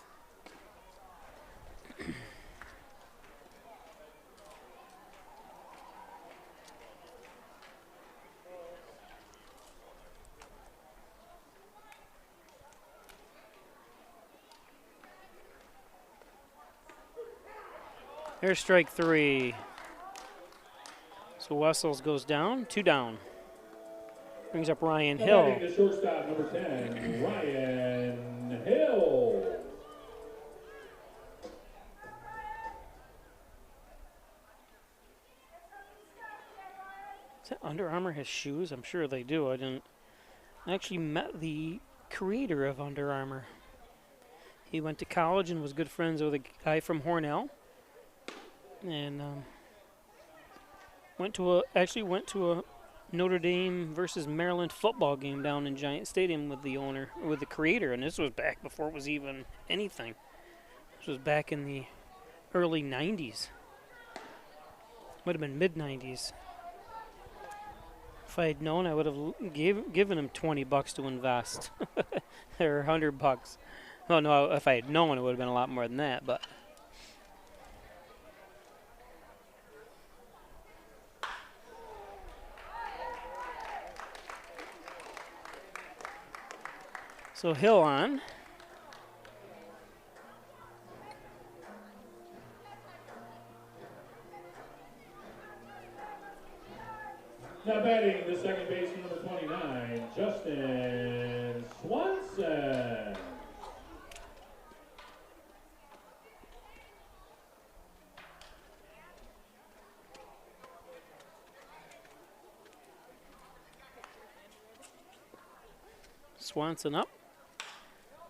There's strike 3. So Wessels goes down, 2 down. Brings up Ryan Hill. Batting the shortstop, number 10, Ryan Hill. Does that Under Armour has shoes? I'm sure they do. I actually met the creator of Under Armour. He went to college and was good friends with a guy from Hornell. And went to a Notre Dame versus Maryland football game down in Giant Stadium with the creator, and this was back before it was even anything. This was back in the early 90s. Would have been mid-90s. If I had known, I would have given him $20 to invest, or $100. Well, no, if I had known, it would have been a lot more than that, but. So Hill on. Now batting the second baseman, number 29, Justin Swanson. Swanson up.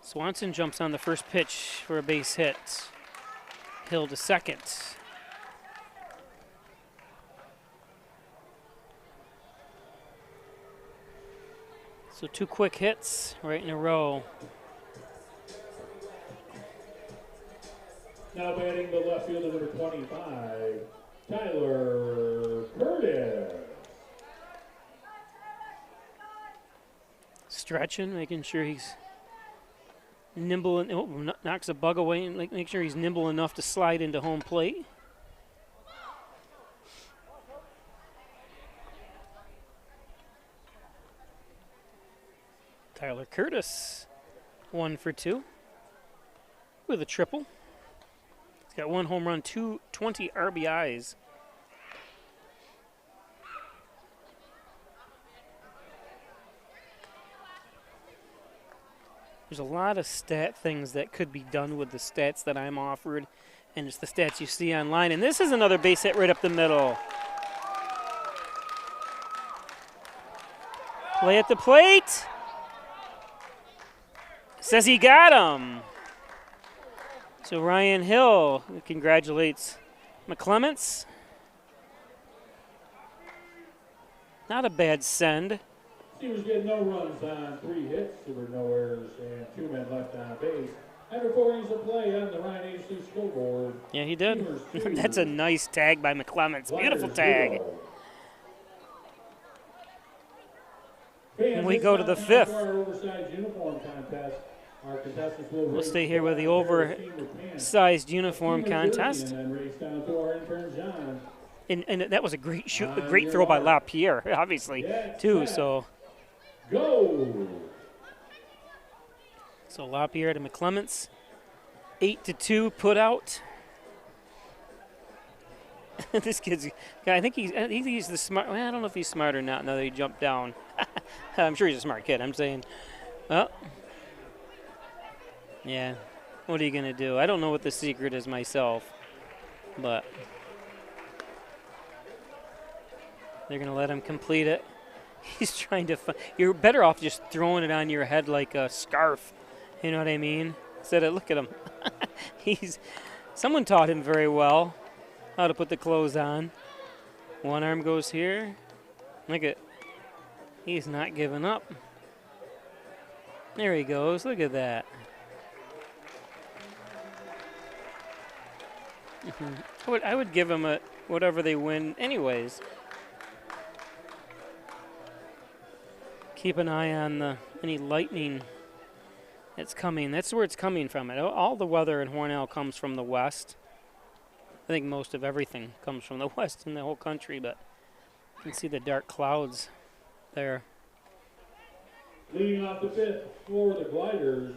Swanson jumps on the first pitch for a base hit. Hill to second. So 2 quick hits right in a row. Now batting the left fielder, number 25, Tyler Curtis. Stretching, making sure he's nimble, and knocks a bug away, and make sure he's nimble enough to slide into home plate. Tyler Curtis, 1 for 2 with a triple. He's got 1 home run, 20 RBIs. There's a lot of stat things that could be done with the stats that I'm offered, and it's the stats you see online. And this is another base hit right up the middle. Play at the plate. Says he got him. So Ryan Hill congratulates McClements. Not a bad send. He was getting no runs on 3 hits. There were no errors and 2 men left on base. After 4 innings of play on the Ryan Agency scoreboard. Yeah, he did. That's a nice tag by McClements. Beautiful tag. And we go to the 5th. We'll stay here with the oversized uniform contest. And that was a great shoot, a great throw by LaPierre, obviously, too. So LaPierre to McClements, 8-2 put out. This kid's guy, I think he's the smart. Well, I don't know if he's smart or not. Now that he jumped down, I'm sure he's a smart kid. I'm saying, well, yeah. What are you gonna do? I don't know what the secret is myself, but they're gonna let him complete it. He's trying to. You're better off just throwing it on your head like a scarf. You know what I mean? Instead of, look at him. Someone taught him very well how to put the clothes on. One arm goes here. Look at, he's not giving up. There he goes. Look at that. I would give him a whatever they win anyways. Keep an eye on any lightning that's coming. That's where it's coming from. All the weather in Hornell comes from the west. I think most of everything comes from the west in the whole country, but you can see the dark clouds there. Leading off the fifth for the Gliders,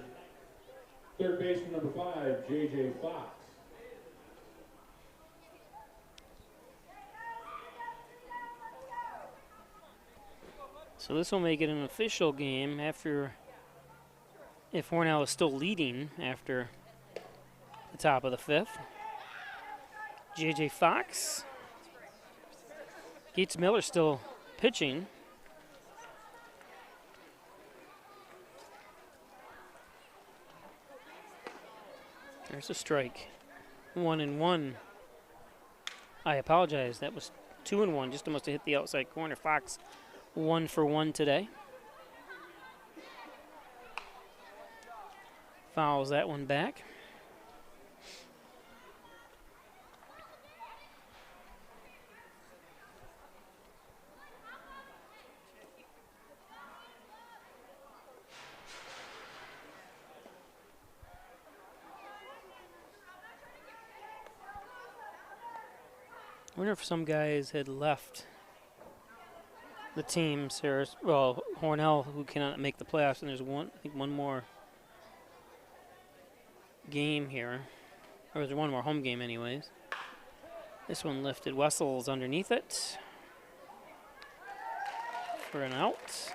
third baseman number 5, J.J. Fox. So this will make it an official game after, if Hornell is still leading after the top of the fifth. J.J. Fox. Gates Miller still pitching. There's a strike. 1-1. I apologize. That was 2-1. Just almost hit the outside corner. Fox 1 for 1 today. Fouls that one back. I wonder if some guys had left the teams here. Well, Hornell, who cannot make the playoffs, and there's I think one more game here. Or there's one more home game anyways. This one lifted. Wessel's underneath it for an out.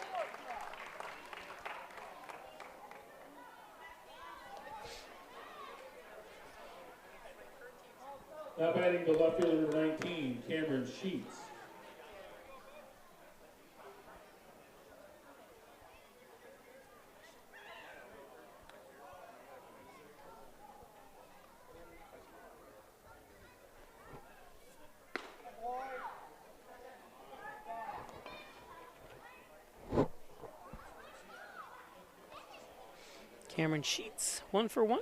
Now batting the left fielder number 19, Cameron Sheets. Cameron Sheets, 1 for 1.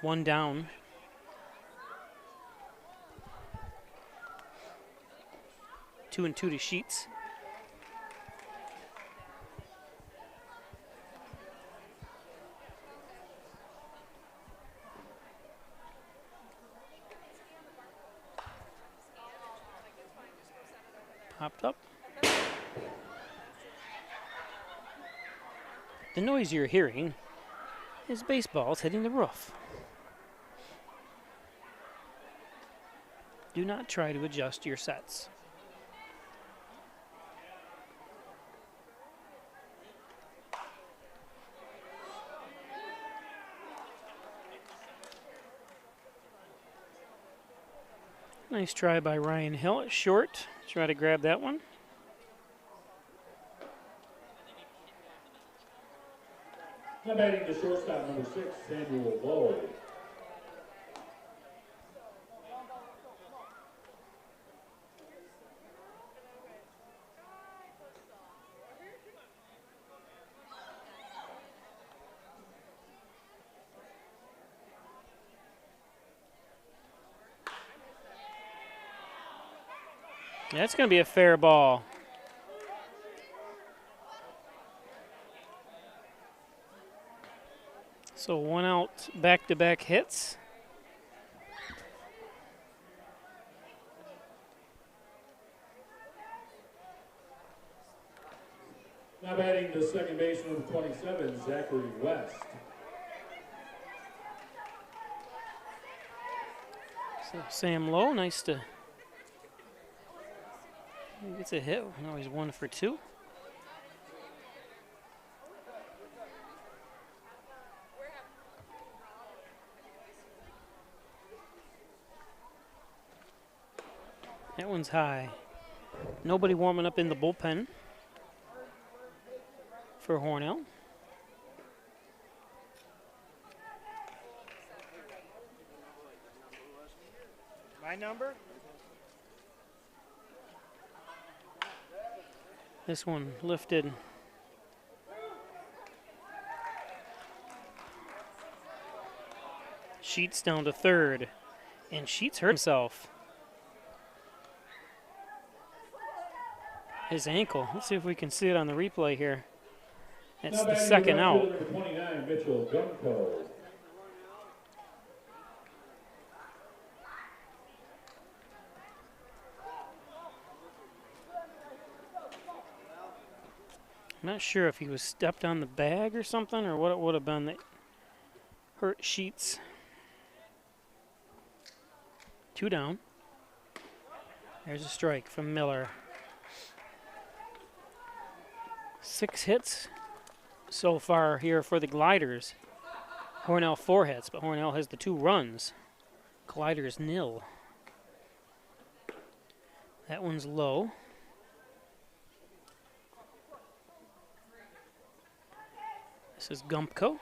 One down. Two and two to Sheets. Popped up. The noise you're hearing is baseballs hitting the roof. Do not try to adjust your sets. Nice try by Ryan Hill at short. Try to grab that one. Now batting the shortstop number 6, Samuel Lowe. That's going to be a fair ball. So 1 out, back-to-back hits. Now batting the second baseman, number 27, Zachary West. So Sam Lowe, nice to. He gets a hit. Now he's 1 for 2. That one's high. Nobody warming up in the bullpen for Hornell. My number? This one lifted. Sheets down to third, and Sheets hurt himself. His ankle. Let's see if we can see it on the replay here. It's the second out. Number 29, Mitchell Gunko. I'm not sure if he was stepped on the bag or something, or what it would have been that hurt Sheets. 2 down. There's a strike from Miller. 6 hits so far here for the Gliders. Hornell 4 hits, but Hornell has the 2 runs. Gliders 0. That one's low. This is Gumpko.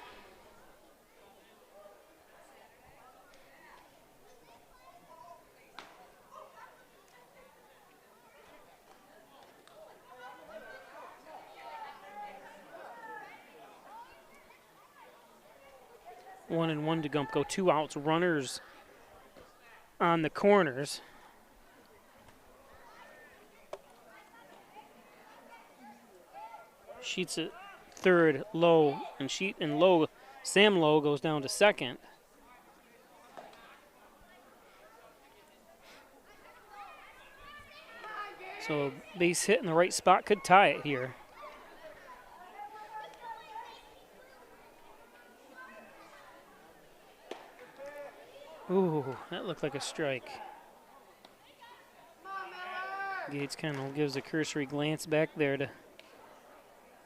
One and one to Gumpko. 2 outs, runners on the corners. Sheets at third, Low, and Low. Sam Lowe goes down to second. So base hit in the right spot could tie it here. Ooh, that looked like a strike. Gates kind of gives a cursory glance back there to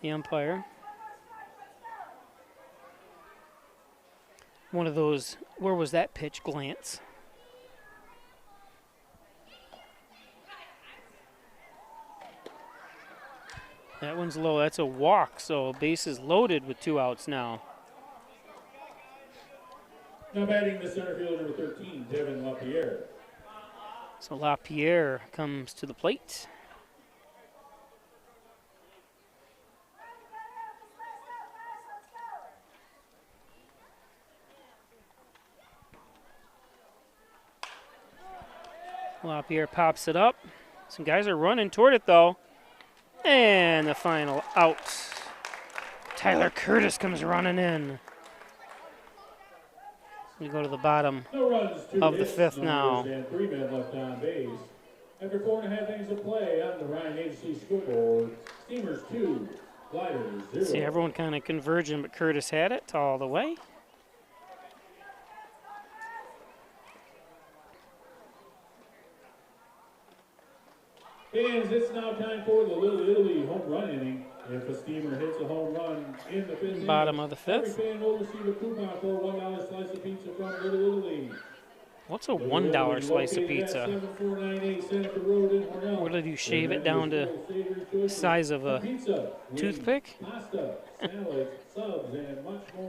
the umpire. One of those, where was that pitch glance? That one's low. That's a walk, so base is loaded with 2 outs now. Now batting the center fielder, number 13, Devin LaPierre. So LaPierre comes to the plate. LaPierre pops it up. Some guys are running toward it, though. And the final out. Tyler Curtis comes running in. We go to the bottom of the 5th now. And 3 men left on base. After 4.5 innings of play on the Ryan Agency scoreboard, Steamers 2, Gliders 0. See everyone kind of converging, but Curtis had it all the way. Fans, it's now time for the Little Italy home run inning. If a Steamer hits a home run in the 5th Bottom inning, of the 5th. every fan will receive a coupon for a $1 slice of pizza from Little Italy. What's a $1 slice of pizza? What did you shave it down to the size of a toothpick?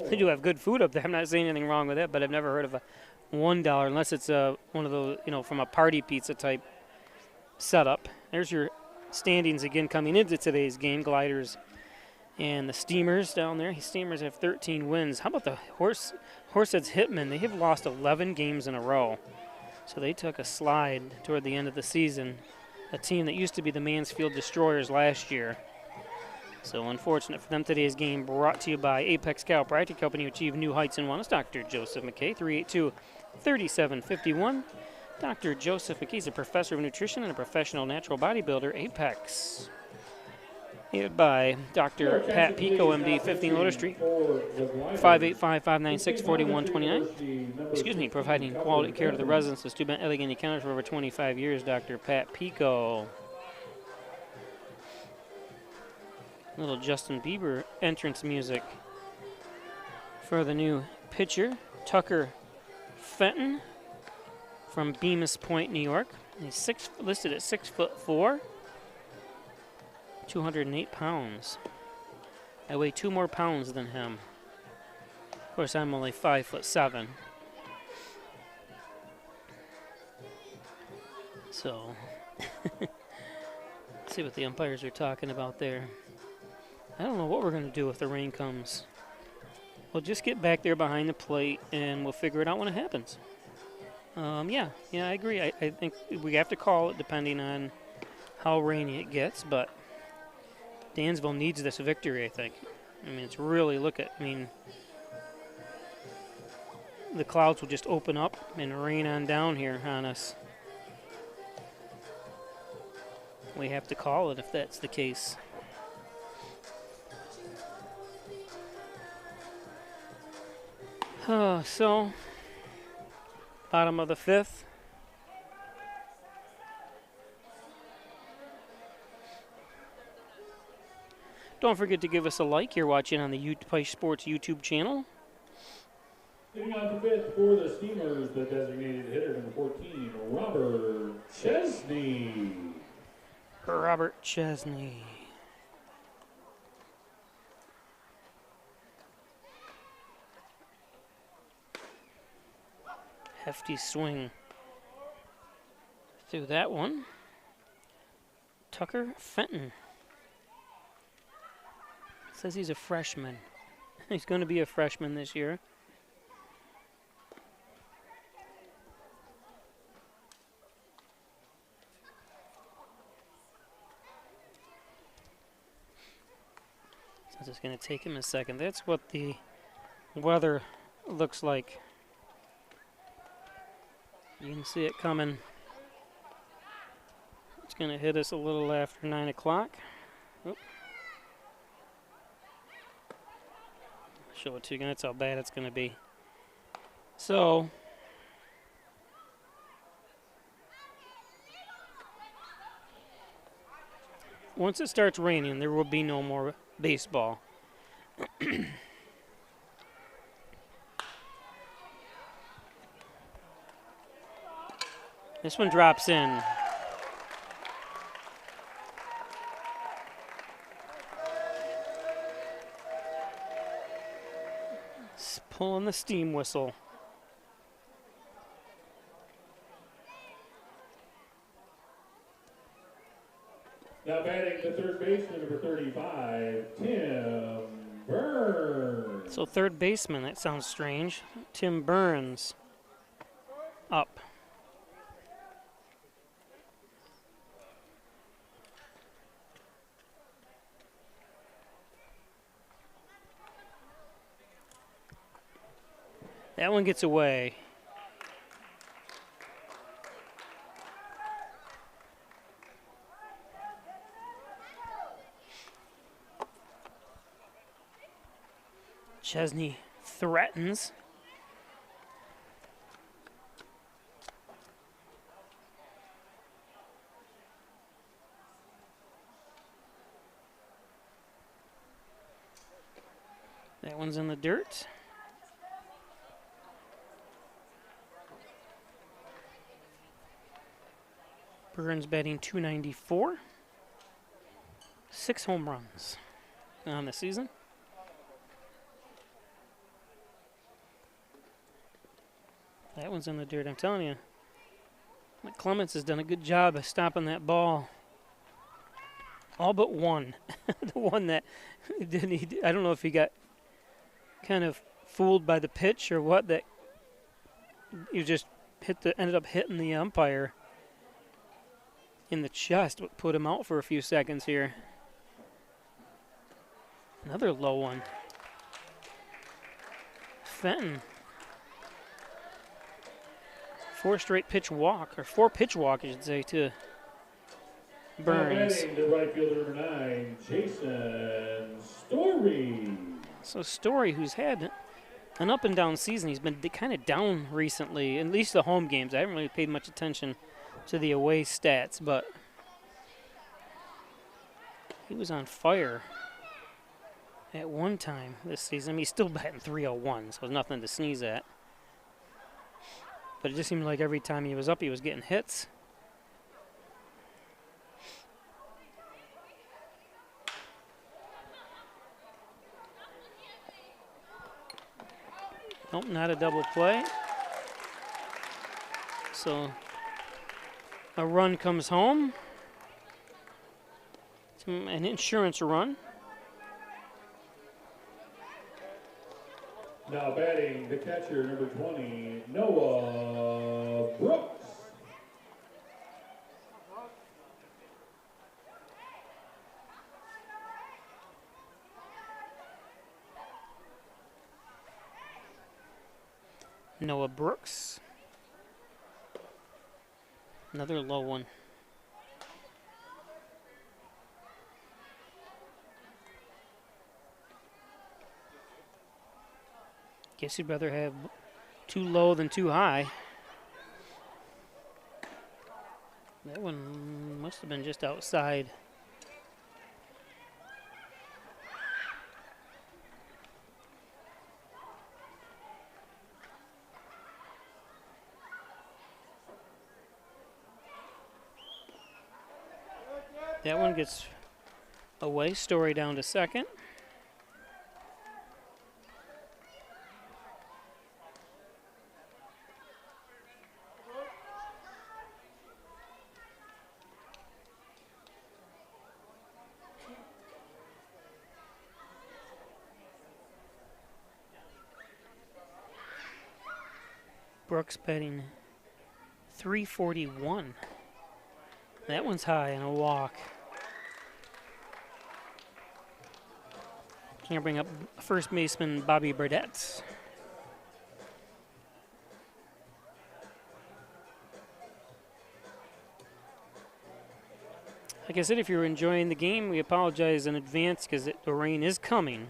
They do have good food up there. I'm not saying anything wrong with it, but I've never heard of a $1 unless it's one of those, from a party pizza type setup. There's your standings again coming into today's game. Gliders and the Steamers down there. Steamers have 13 wins. How about the Horseheads Hitmen? They have lost 11 games in a row. So they took a slide toward the end of the season. A team that used to be the Mansfield Destroyers last year. So unfortunate for them. Today's game brought to you by Apex Chiropractic, helping you achieve new heights and wellness. Dr. Joseph McKay, 382-3751. Dr. Joseph McKay is a professor of nutrition and a professional natural bodybuilder. Apex. Aided by Dr. Pat Pico, MD, 15 Lotus Street, 585-596-4129. Excuse me, providing quality care to the residents of Steuben, Allegheny County for over 25 years, Dr. Pat Pico. Little Justin Bieber entrance music for the new pitcher, Tucker Fenton from Bemis Point, New York. He's listed at 6'4", 208 pounds. I weigh 2 more pounds than him. Of course, I'm only 5'7". So, let's see what the umpires are talking about there. I don't know what we're going to do if the rain comes. We'll just get back there behind the plate and we'll figure it out when it happens. Yeah, I agree. I think we have to call it depending on how rainy it gets, but Dansville needs this victory, I think. I mean, it's really, the clouds will just open up and rain on down here on us. We have to call it if that's the case. So, bottom of the 5th. Don't forget to give us a like. You're watching on the Pike Sports YouTube channel. Hitting out the 5th for the Steamers, the designated hitter, number 14, Robert Chesney. Robert Chesney. Hefty swing through that one. Tucker Fenton. Says he's a freshman. He's going to be a freshman this year. So it's going to take him a second. That's what the weather looks like. You can see it coming. It's going to hit us a little after 9 o'clock. Oh. Show it to you. That's how bad it's going to be. So, once it starts raining, there will be no more baseball. This one drops in. It's pulling the steam whistle. Now batting the third baseman, number 35, Tim Burns. So third baseman, that sounds strange. Tim Burns up. That one gets away. Chesney threatens. That one's in the dirt. Burns batting .294. 6 home runs on the season. That one's in the dirt, I'm telling you. Clements has done a good job of stopping that ball. All but one. The one that didn't. I don't know if he got kind of fooled by the pitch or what, that you just ended up hitting the umpire in the chest, what put him out for a few seconds here. Another low one. Fenton. 4 straight pitch walk, or 4 pitch walk, I should say, to Burns. Batting to right fielder number 9, Jason Story. So Story, who's had an up and down season, he's been kind of down recently, at least the home games. I haven't really paid much attention to the away stats, but he was on fire at one time this season. I mean, he's still batting .301, so nothing to sneeze at. But it just seemed like every time he was up, he was getting hits. Nope, not a double play. So a run comes home. An insurance run. Now batting the catcher, number 20, Noah Brooks. Noah Brooks. Another low one. Guess you'd rather have too low than too high. That one must have been just outside. That one gets away. Story down to second. Brooks batting .341. That one's high and a walk. Can't bring up first baseman Bobby Burdette. Like I said, if you're enjoying the game, we apologize in advance because the rain is coming.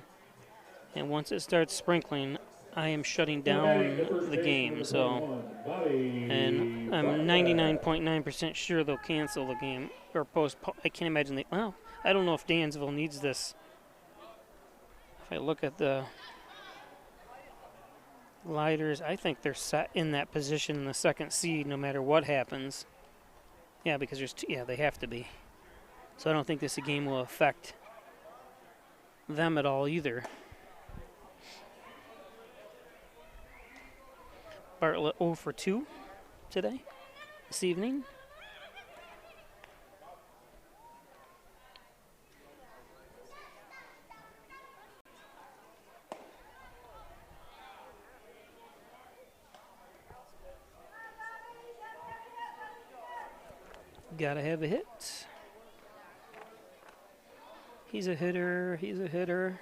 And once it starts sprinkling, I am shutting down the game. So, and I'm 99.9% sure they'll cancel the game or postpone. I can't imagine they. Well, I don't know if Dansville needs this. If I look at the gliders, I think they're set in that position in the second seed no matter what happens. Yeah, because there's they have to be. So I don't think this game will affect them at all either. Bartlett 0 for 2 today, this evening. Gotta have a hit. He's a hitter, he's a hitter.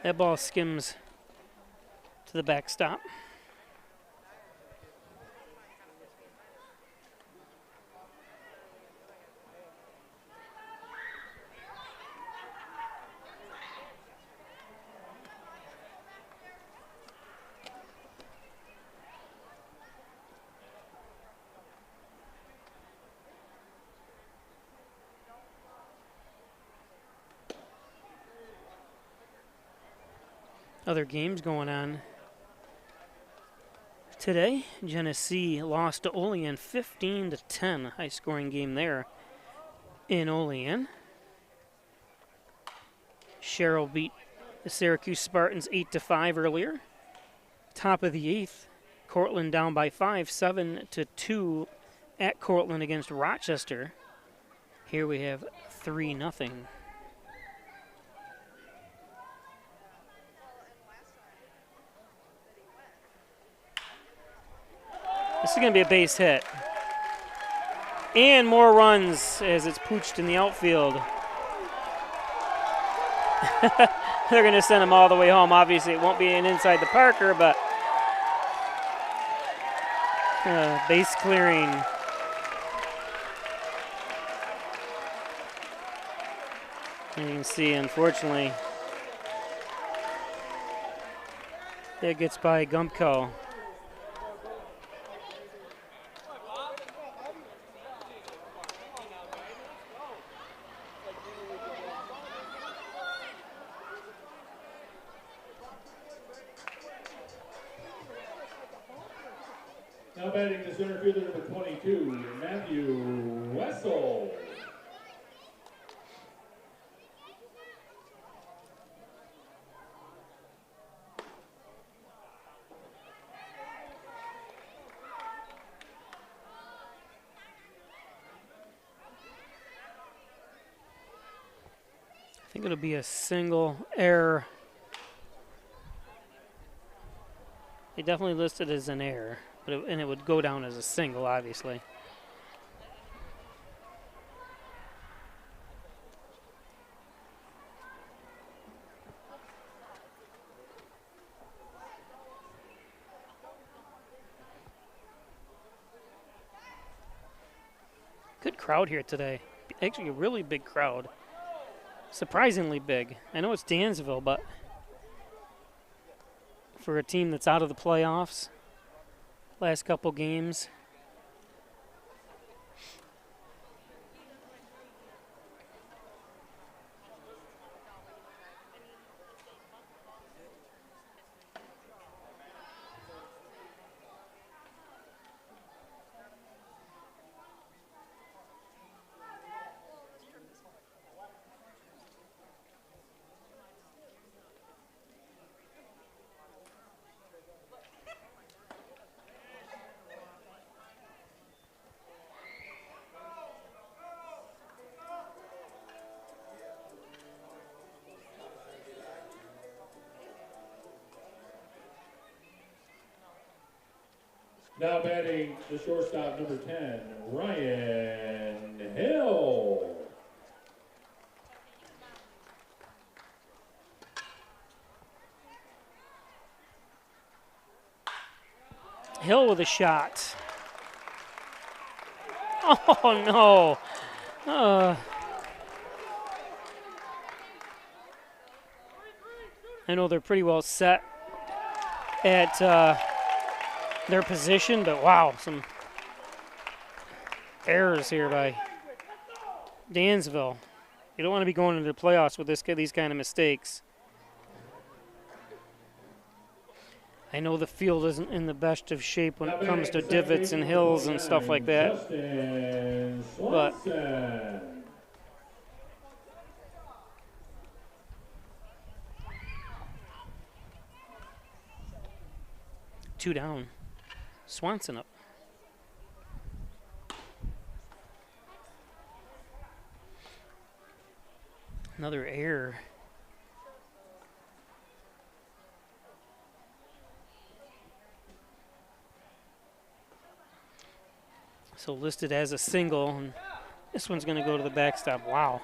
That ball skims to the backstop. Other games going on today. Genesee lost to Olean 15-10. High scoring game there in Olean. Sherrill beat the Syracuse Spartans 8-5 earlier. Top of the 8th, Cortland down by 5, 7-2 at Cortland against Rochester. Here we have 3-0. This is going to be a base hit. And more runs as it's pooched in the outfield. they're going to send him all the way home. Obviously, it won't be an inside the Parker, but base clearing. And you can see, unfortunately, it gets by Gumpko. Now batting the center fielder number 22, Matthew Wessel. I think it'll be a single error. They definitely listed as an error, but and it would go down as a single, obviously. Good crowd here today. Actually, a really big crowd. Surprisingly big. I know it's Dansville, but for a team that's out of the playoffs, last couple games. Now batting the shortstop number 10, Ryan Hill. Hill with a shot. Oh no. I know they're pretty well set at their position, but wow, some errors here by Dansville. You don't want to be going into the playoffs with these kind of mistakes. I know the field isn't in the best of shape when it comes to divots and hills and stuff like that, but two down. Swanson up. Another error. So listed as a single, and this one's going to go to the backstop. Wow.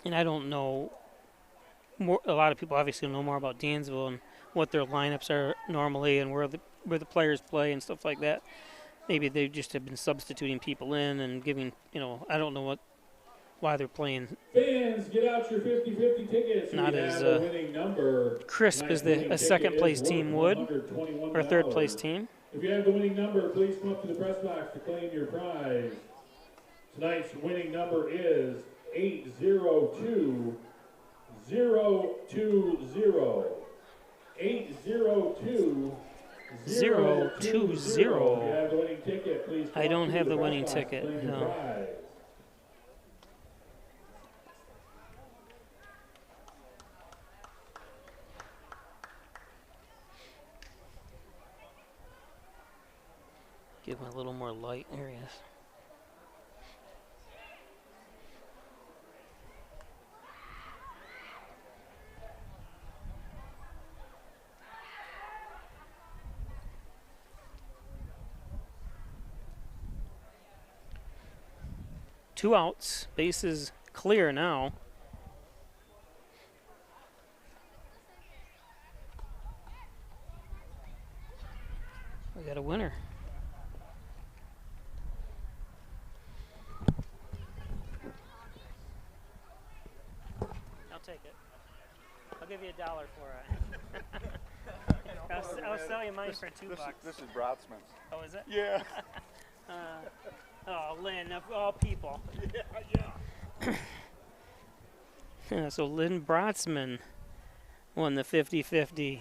And I don't know more. A lot of people obviously know more about Dansville and what their lineups are normally and where the players play and stuff like that. Maybe they just have been substituting people in and giving, I don't know why they're playing. Fans, get out your 50-50 tickets. Not as crisp as a second place team would, or a third place team. If you have the winning number, please come up to the press box to claim your prize. Tonight's winning number is 802-020. 802-020. I don't have the winning ticket, no. Give him a little more light areas. 2 outs. Base is clear now. We got a winner. I'll take it. I'll give you $1 for it. I'll sell you mine for $2. This is Brodsman's. Oh, is it? Yeah. Oh, Lynn, of all people. Yeah. Yeah, so Lynn Brodsman won the 50-50.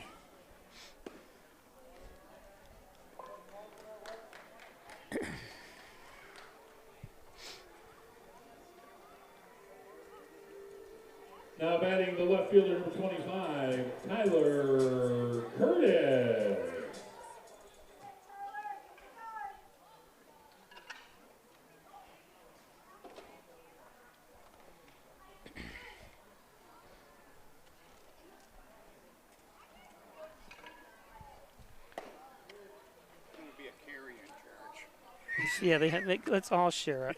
Now batting the left fielder, number 25, Tyler Curtis. Be a carry in church. Yeah, let's all share it.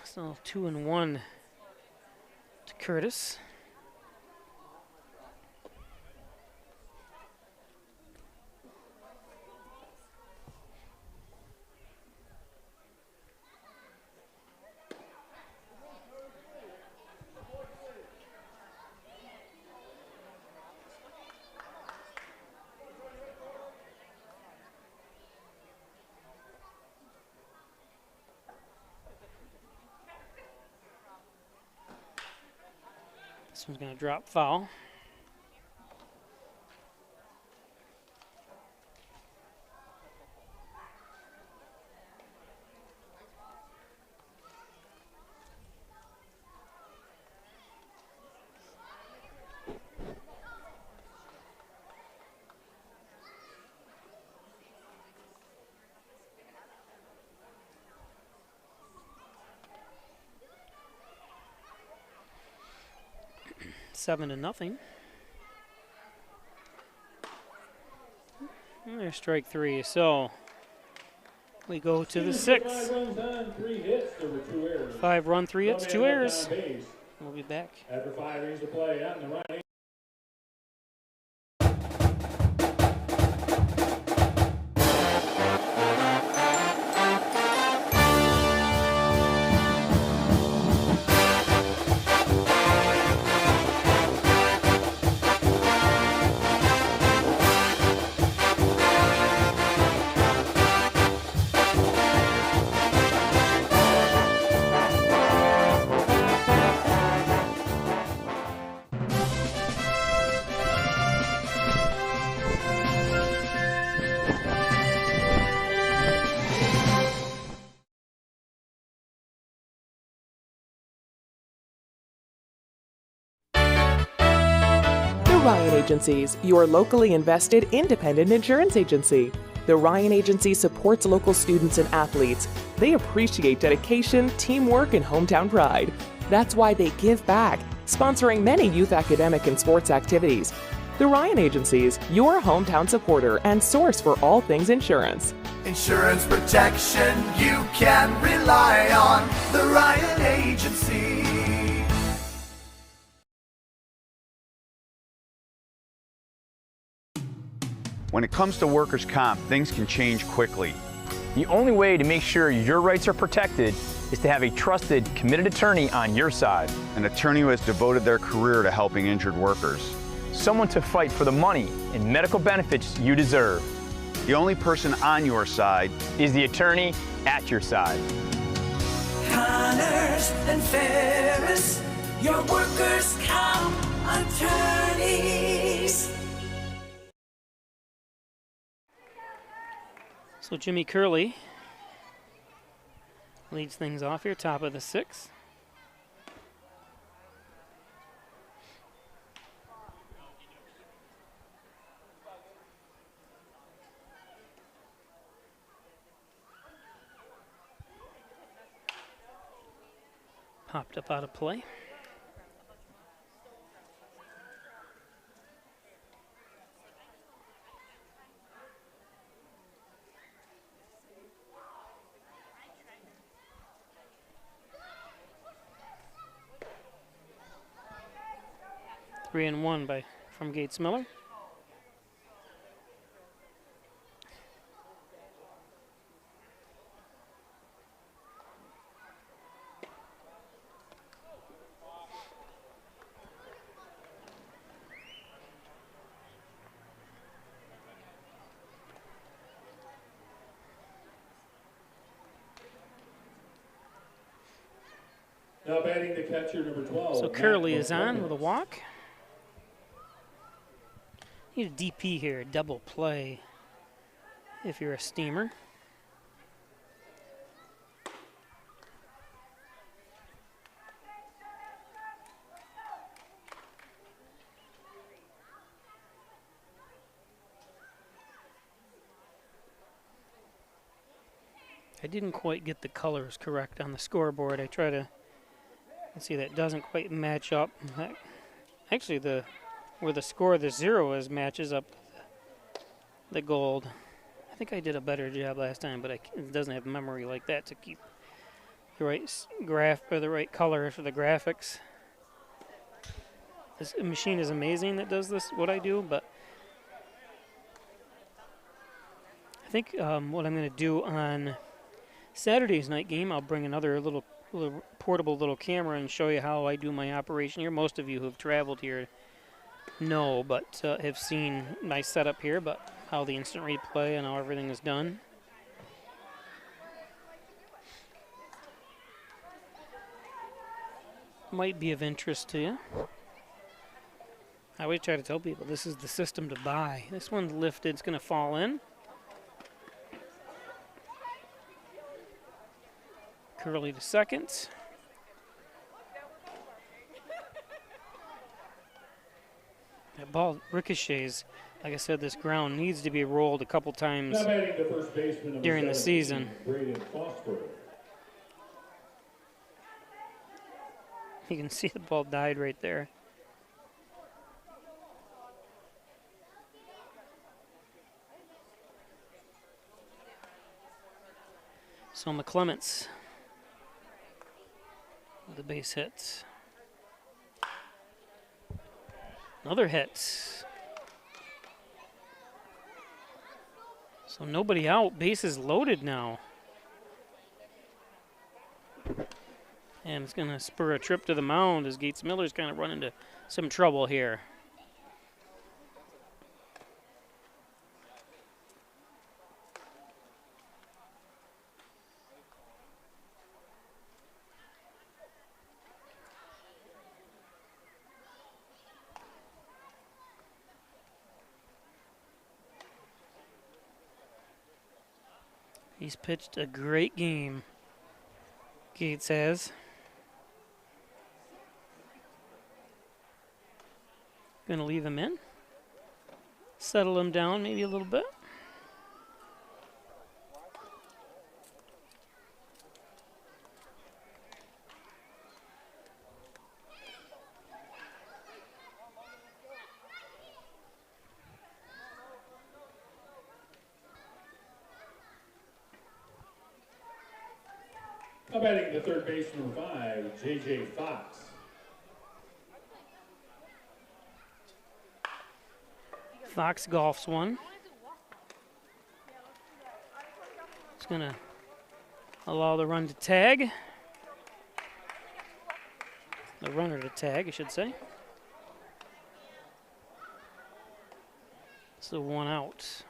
So 2-1 to Curtis. This one's going to drop foul. Seven to nothing. And there's strike three. So we go to the sixth. 5 runs on, 3 hits. There were 2 errors. 5 run, 3 hits, 2 errors. Base. We'll be back. After 5 innings of play on the right. Ryan Agencies, your locally invested independent insurance agency. The Ryan Agency supports local students and athletes. They appreciate dedication, teamwork, and hometown pride. That's why they give back, sponsoring many youth academic and sports activities. The Ryan Agencies, your hometown supporter and source for all things insurance. Insurance protection you can rely on. The Ryan Agency. When it comes to workers' comp, things can change quickly. The only way to make sure your rights are protected is to have a trusted, committed attorney on your side. An attorney who has devoted their career to helping injured workers. Someone to fight for the money and medical benefits you deserve. The only person on your side is the attorney at your side. Connors and Ferris, your workers' comp attorneys. So Jimmy Curley leads things off here, top of the 6th. Popped up out of play. Three and one from Gates Miller. Now batting the catcher, number 12. So Curley is on with a walk. Need a DP here, double play if you're a steamer. I didn't quite get the colors correct on the scoreboard. I try to see that doesn't quite match up. Actually, where the score of the 0 is matches up the gold. I think I did a better job last time, but it doesn't have memory like that to keep the right graph or the right color for the graphics. This machine is amazing that does this, what I do, but I think what I'm going to do on Saturday's night game, I'll bring another little portable little camera and show you how I do my operation here. Most of you who have traveled here know, but have seen my setup here, but how the instant replay and how everything is done. Might be of interest to you. I always try to tell people this is the system to buy. This one's lifted, it's going to fall in. Curley to second. That ball ricochets. Like I said, this ground needs to be rolled a couple times during the season. You can see the ball died right there. So McClements with the base hit. Another hit. So nobody out, bases loaded now. And it's going to spur a trip to the mound as Gates Miller's kind of run into some trouble here. He's pitched a great game, Gates has. Gonna leave him in. Settle him down maybe a little bit. Now batting the third baseman, 5, J.J. Fox. Fox golfs one. It's going to allow the run to tag. The runner to tag, I should say. So one out.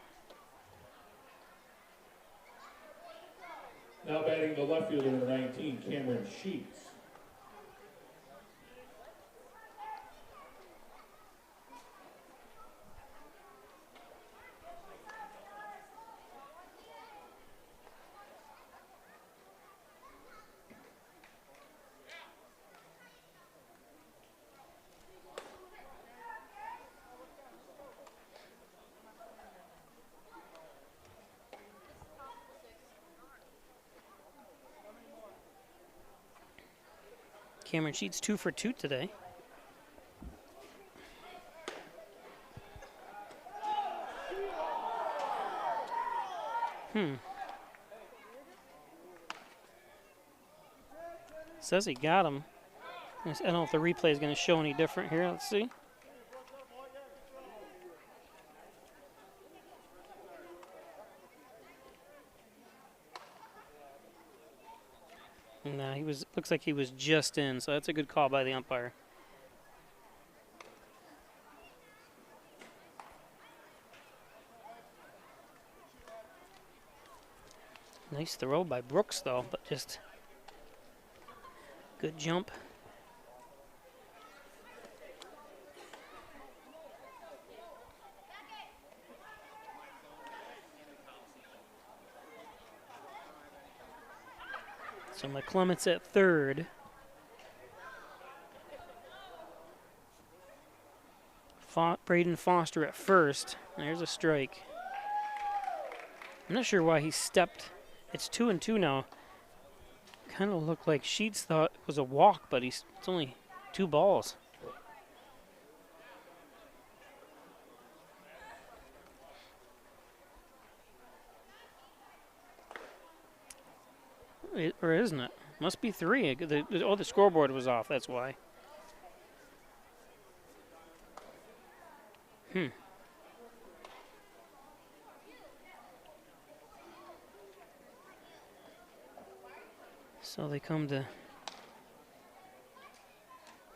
Now batting the left fielder, number 19, Cameron Sheets. Cameron Sheets 2 for 2 today. Says he got him. I don't know if the replay is going to show any different here. Let's see. No, he was. Looks like he was just in, so that's a good call by the umpire. Nice throw by Brooks, though, but just good jump. So McClement's at third. Braden Foster at first. There's a strike. I'm not sure why he stepped. It's 2-2 now. Kind of looked like Sheets thought it was a walk, but it's only 2 balls. Or isn't it? Must be 3. The scoreboard was off, that's why. So they come to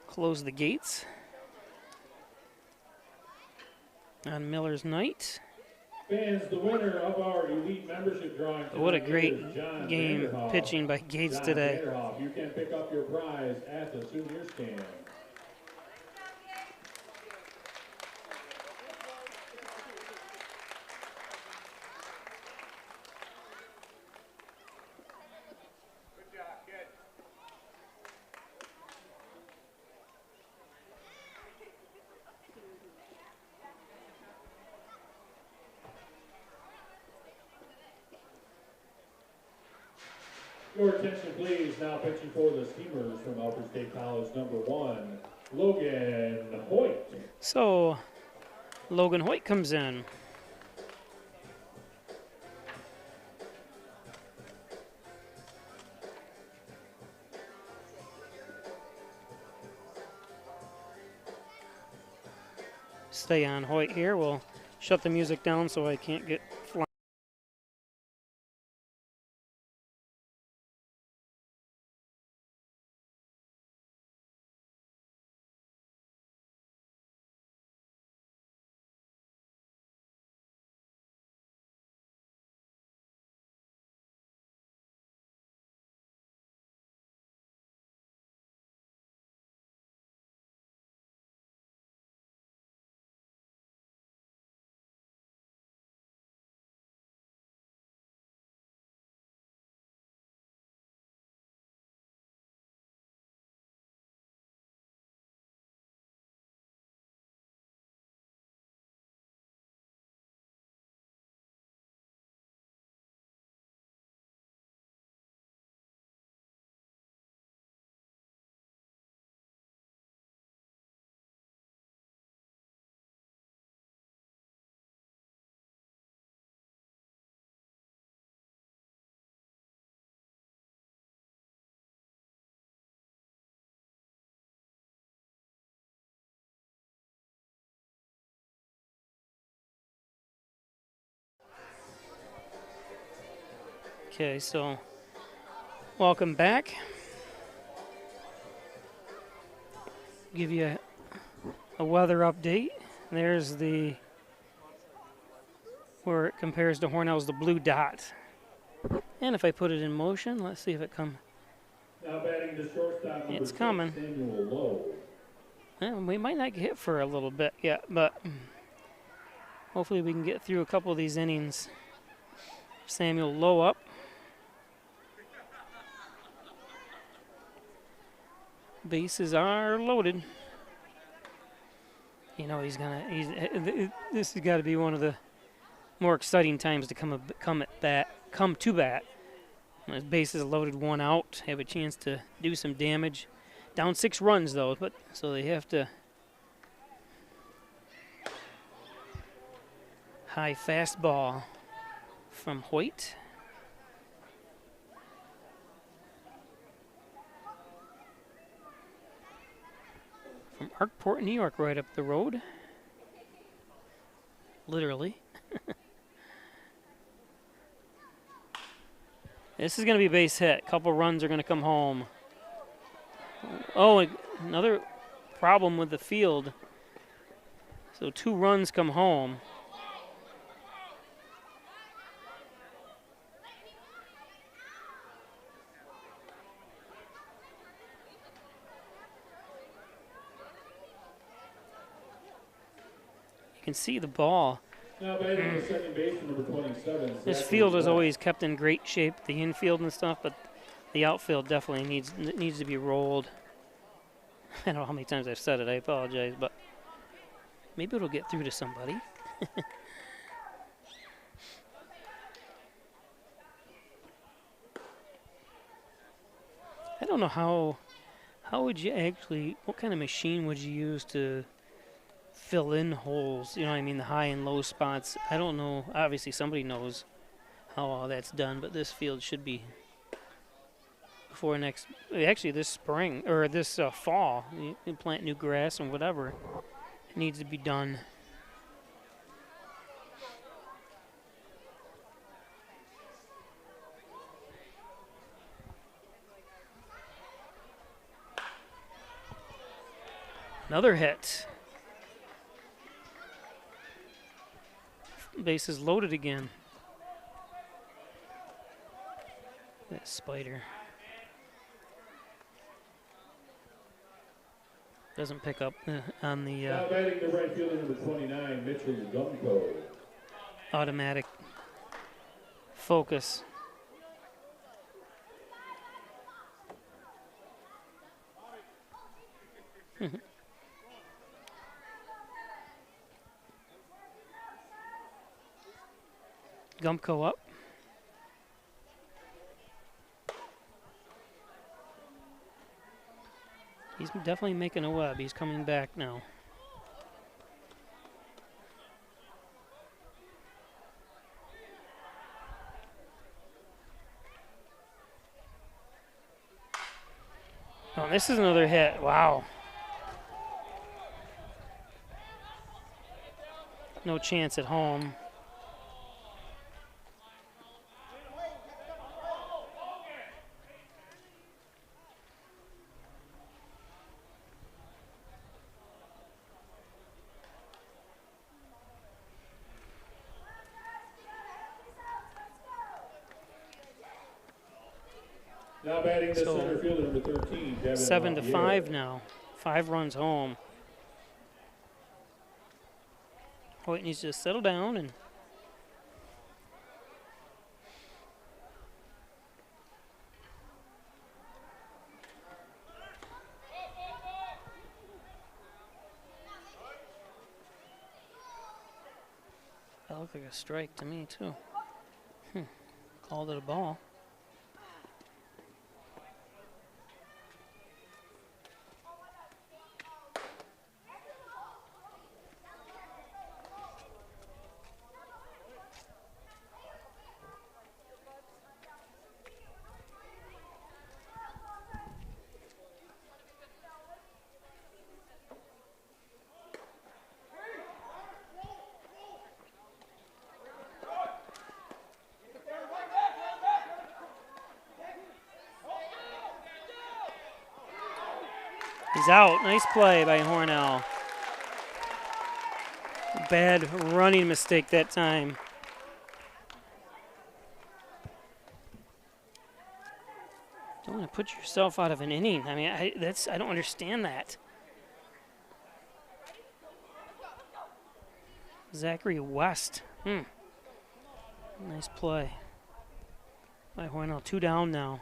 close the gates on Miller's night. Fans, the winner of our elite membership drawing. What a great game pitching by Gates today. You can pick up your prize at the souvenir stand. Your attention, please. Now pitching for the Steamers from Alfred State College, number 1, Logan Hoyt. So, Logan Hoyt comes in. Stay on Hoyt here. We'll shut the music down so I can't get flying. Okay, so welcome back. Give you a weather update. There's where it compares to Hornell's the blue dot. And if I put it in motion, let's see if it comes. Now batting the shortstop, number It's 6, coming. Samuel Lowe. Well, we might not get hit for a little bit yet, but hopefully we can get through a couple of these innings. Samuel Lowe up. Bases are loaded. You know this has got to be one of the more exciting times to come to bat. When his bases loaded, 1 out, have a chance to do some damage. Down 6 runs though, but so they have to. High fastball from Hoyt. From Arkport, New York, right up the road. Literally. This is going to be a base hit. A couple runs are going to come home. Oh, another problem with the field. So 2 runs come home. You can see the ball. Now batting the second baseman, number 27. This field is always kept in great shape, the infield and stuff, but the outfield definitely needs to be rolled. I don't know how many times I've said it, I apologize, but maybe it'll get through to somebody. I don't know how would you actually, what kind of machine would you use to fill in holes, you know what I mean, the high and low spots. I don't know, obviously somebody knows how all that's done, but this field should be before actually this spring, or this fall, you plant new grass and whatever, it needs to be done. Another hit. Bases loaded again. That spider. Doesn't pick up on the now batting the right fielder, number 29, Mitchell Gumko. Automatic focus. Gumko up. He's definitely making a web. He's coming back now. Oh, this is another hit. Wow. No chance at home. Now batting the center fielder, number 13, Devin 7-5 now. 5 runs home. Hoyt needs to settle down and that looked like a strike to me too. Called it a ball. He's out. Nice play by Hornell. Bad running mistake that time. don't want to put yourself out of an inning. I mean, I don't understand that. Zachary West. Nice play by Hornell. 2 down now.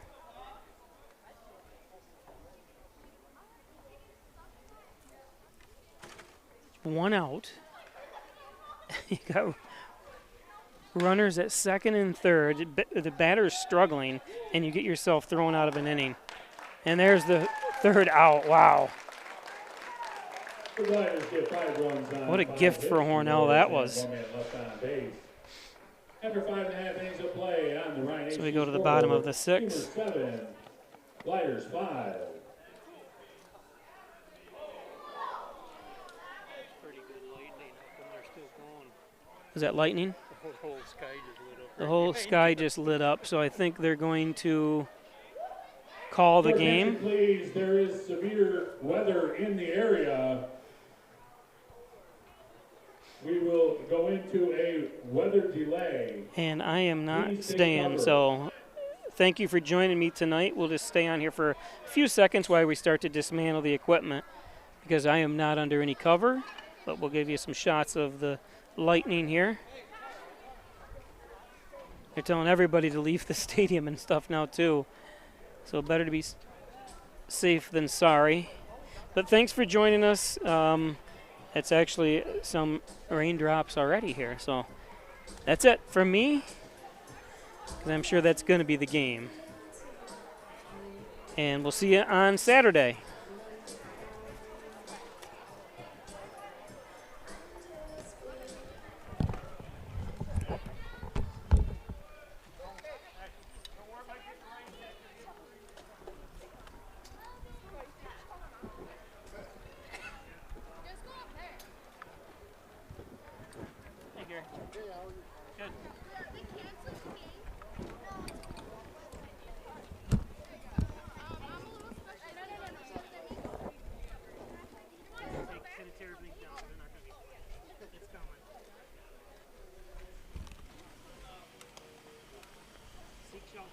One out. You got runners at second and third. The batter's struggling, and you get yourself thrown out of an inning. And there's the third out. Wow. What a gift for Hornell that was. After 5.5 innings of play on the Ryan So we go to the bottom of the 6th. 7, Lighters 5. Is that lightning? The whole sky just lit up. The whole sky just lit up, so I think they're going to call the game. Please, there is severe weather in the area. We will go into a weather delay. And I am not staying, so thank you for joining me tonight. We'll just stay on here for a few seconds while we start to dismantle the equipment, because I am not under any cover, but we'll give you some shots of the lightning here. They're telling everybody to leave the stadium and stuff now too, so better to be safe than sorry. But thanks for joining us. It's actually some raindrops already here, so that's it from me, because I'm sure that's going to be the game. And we'll see you on Saturday. Seek shelter.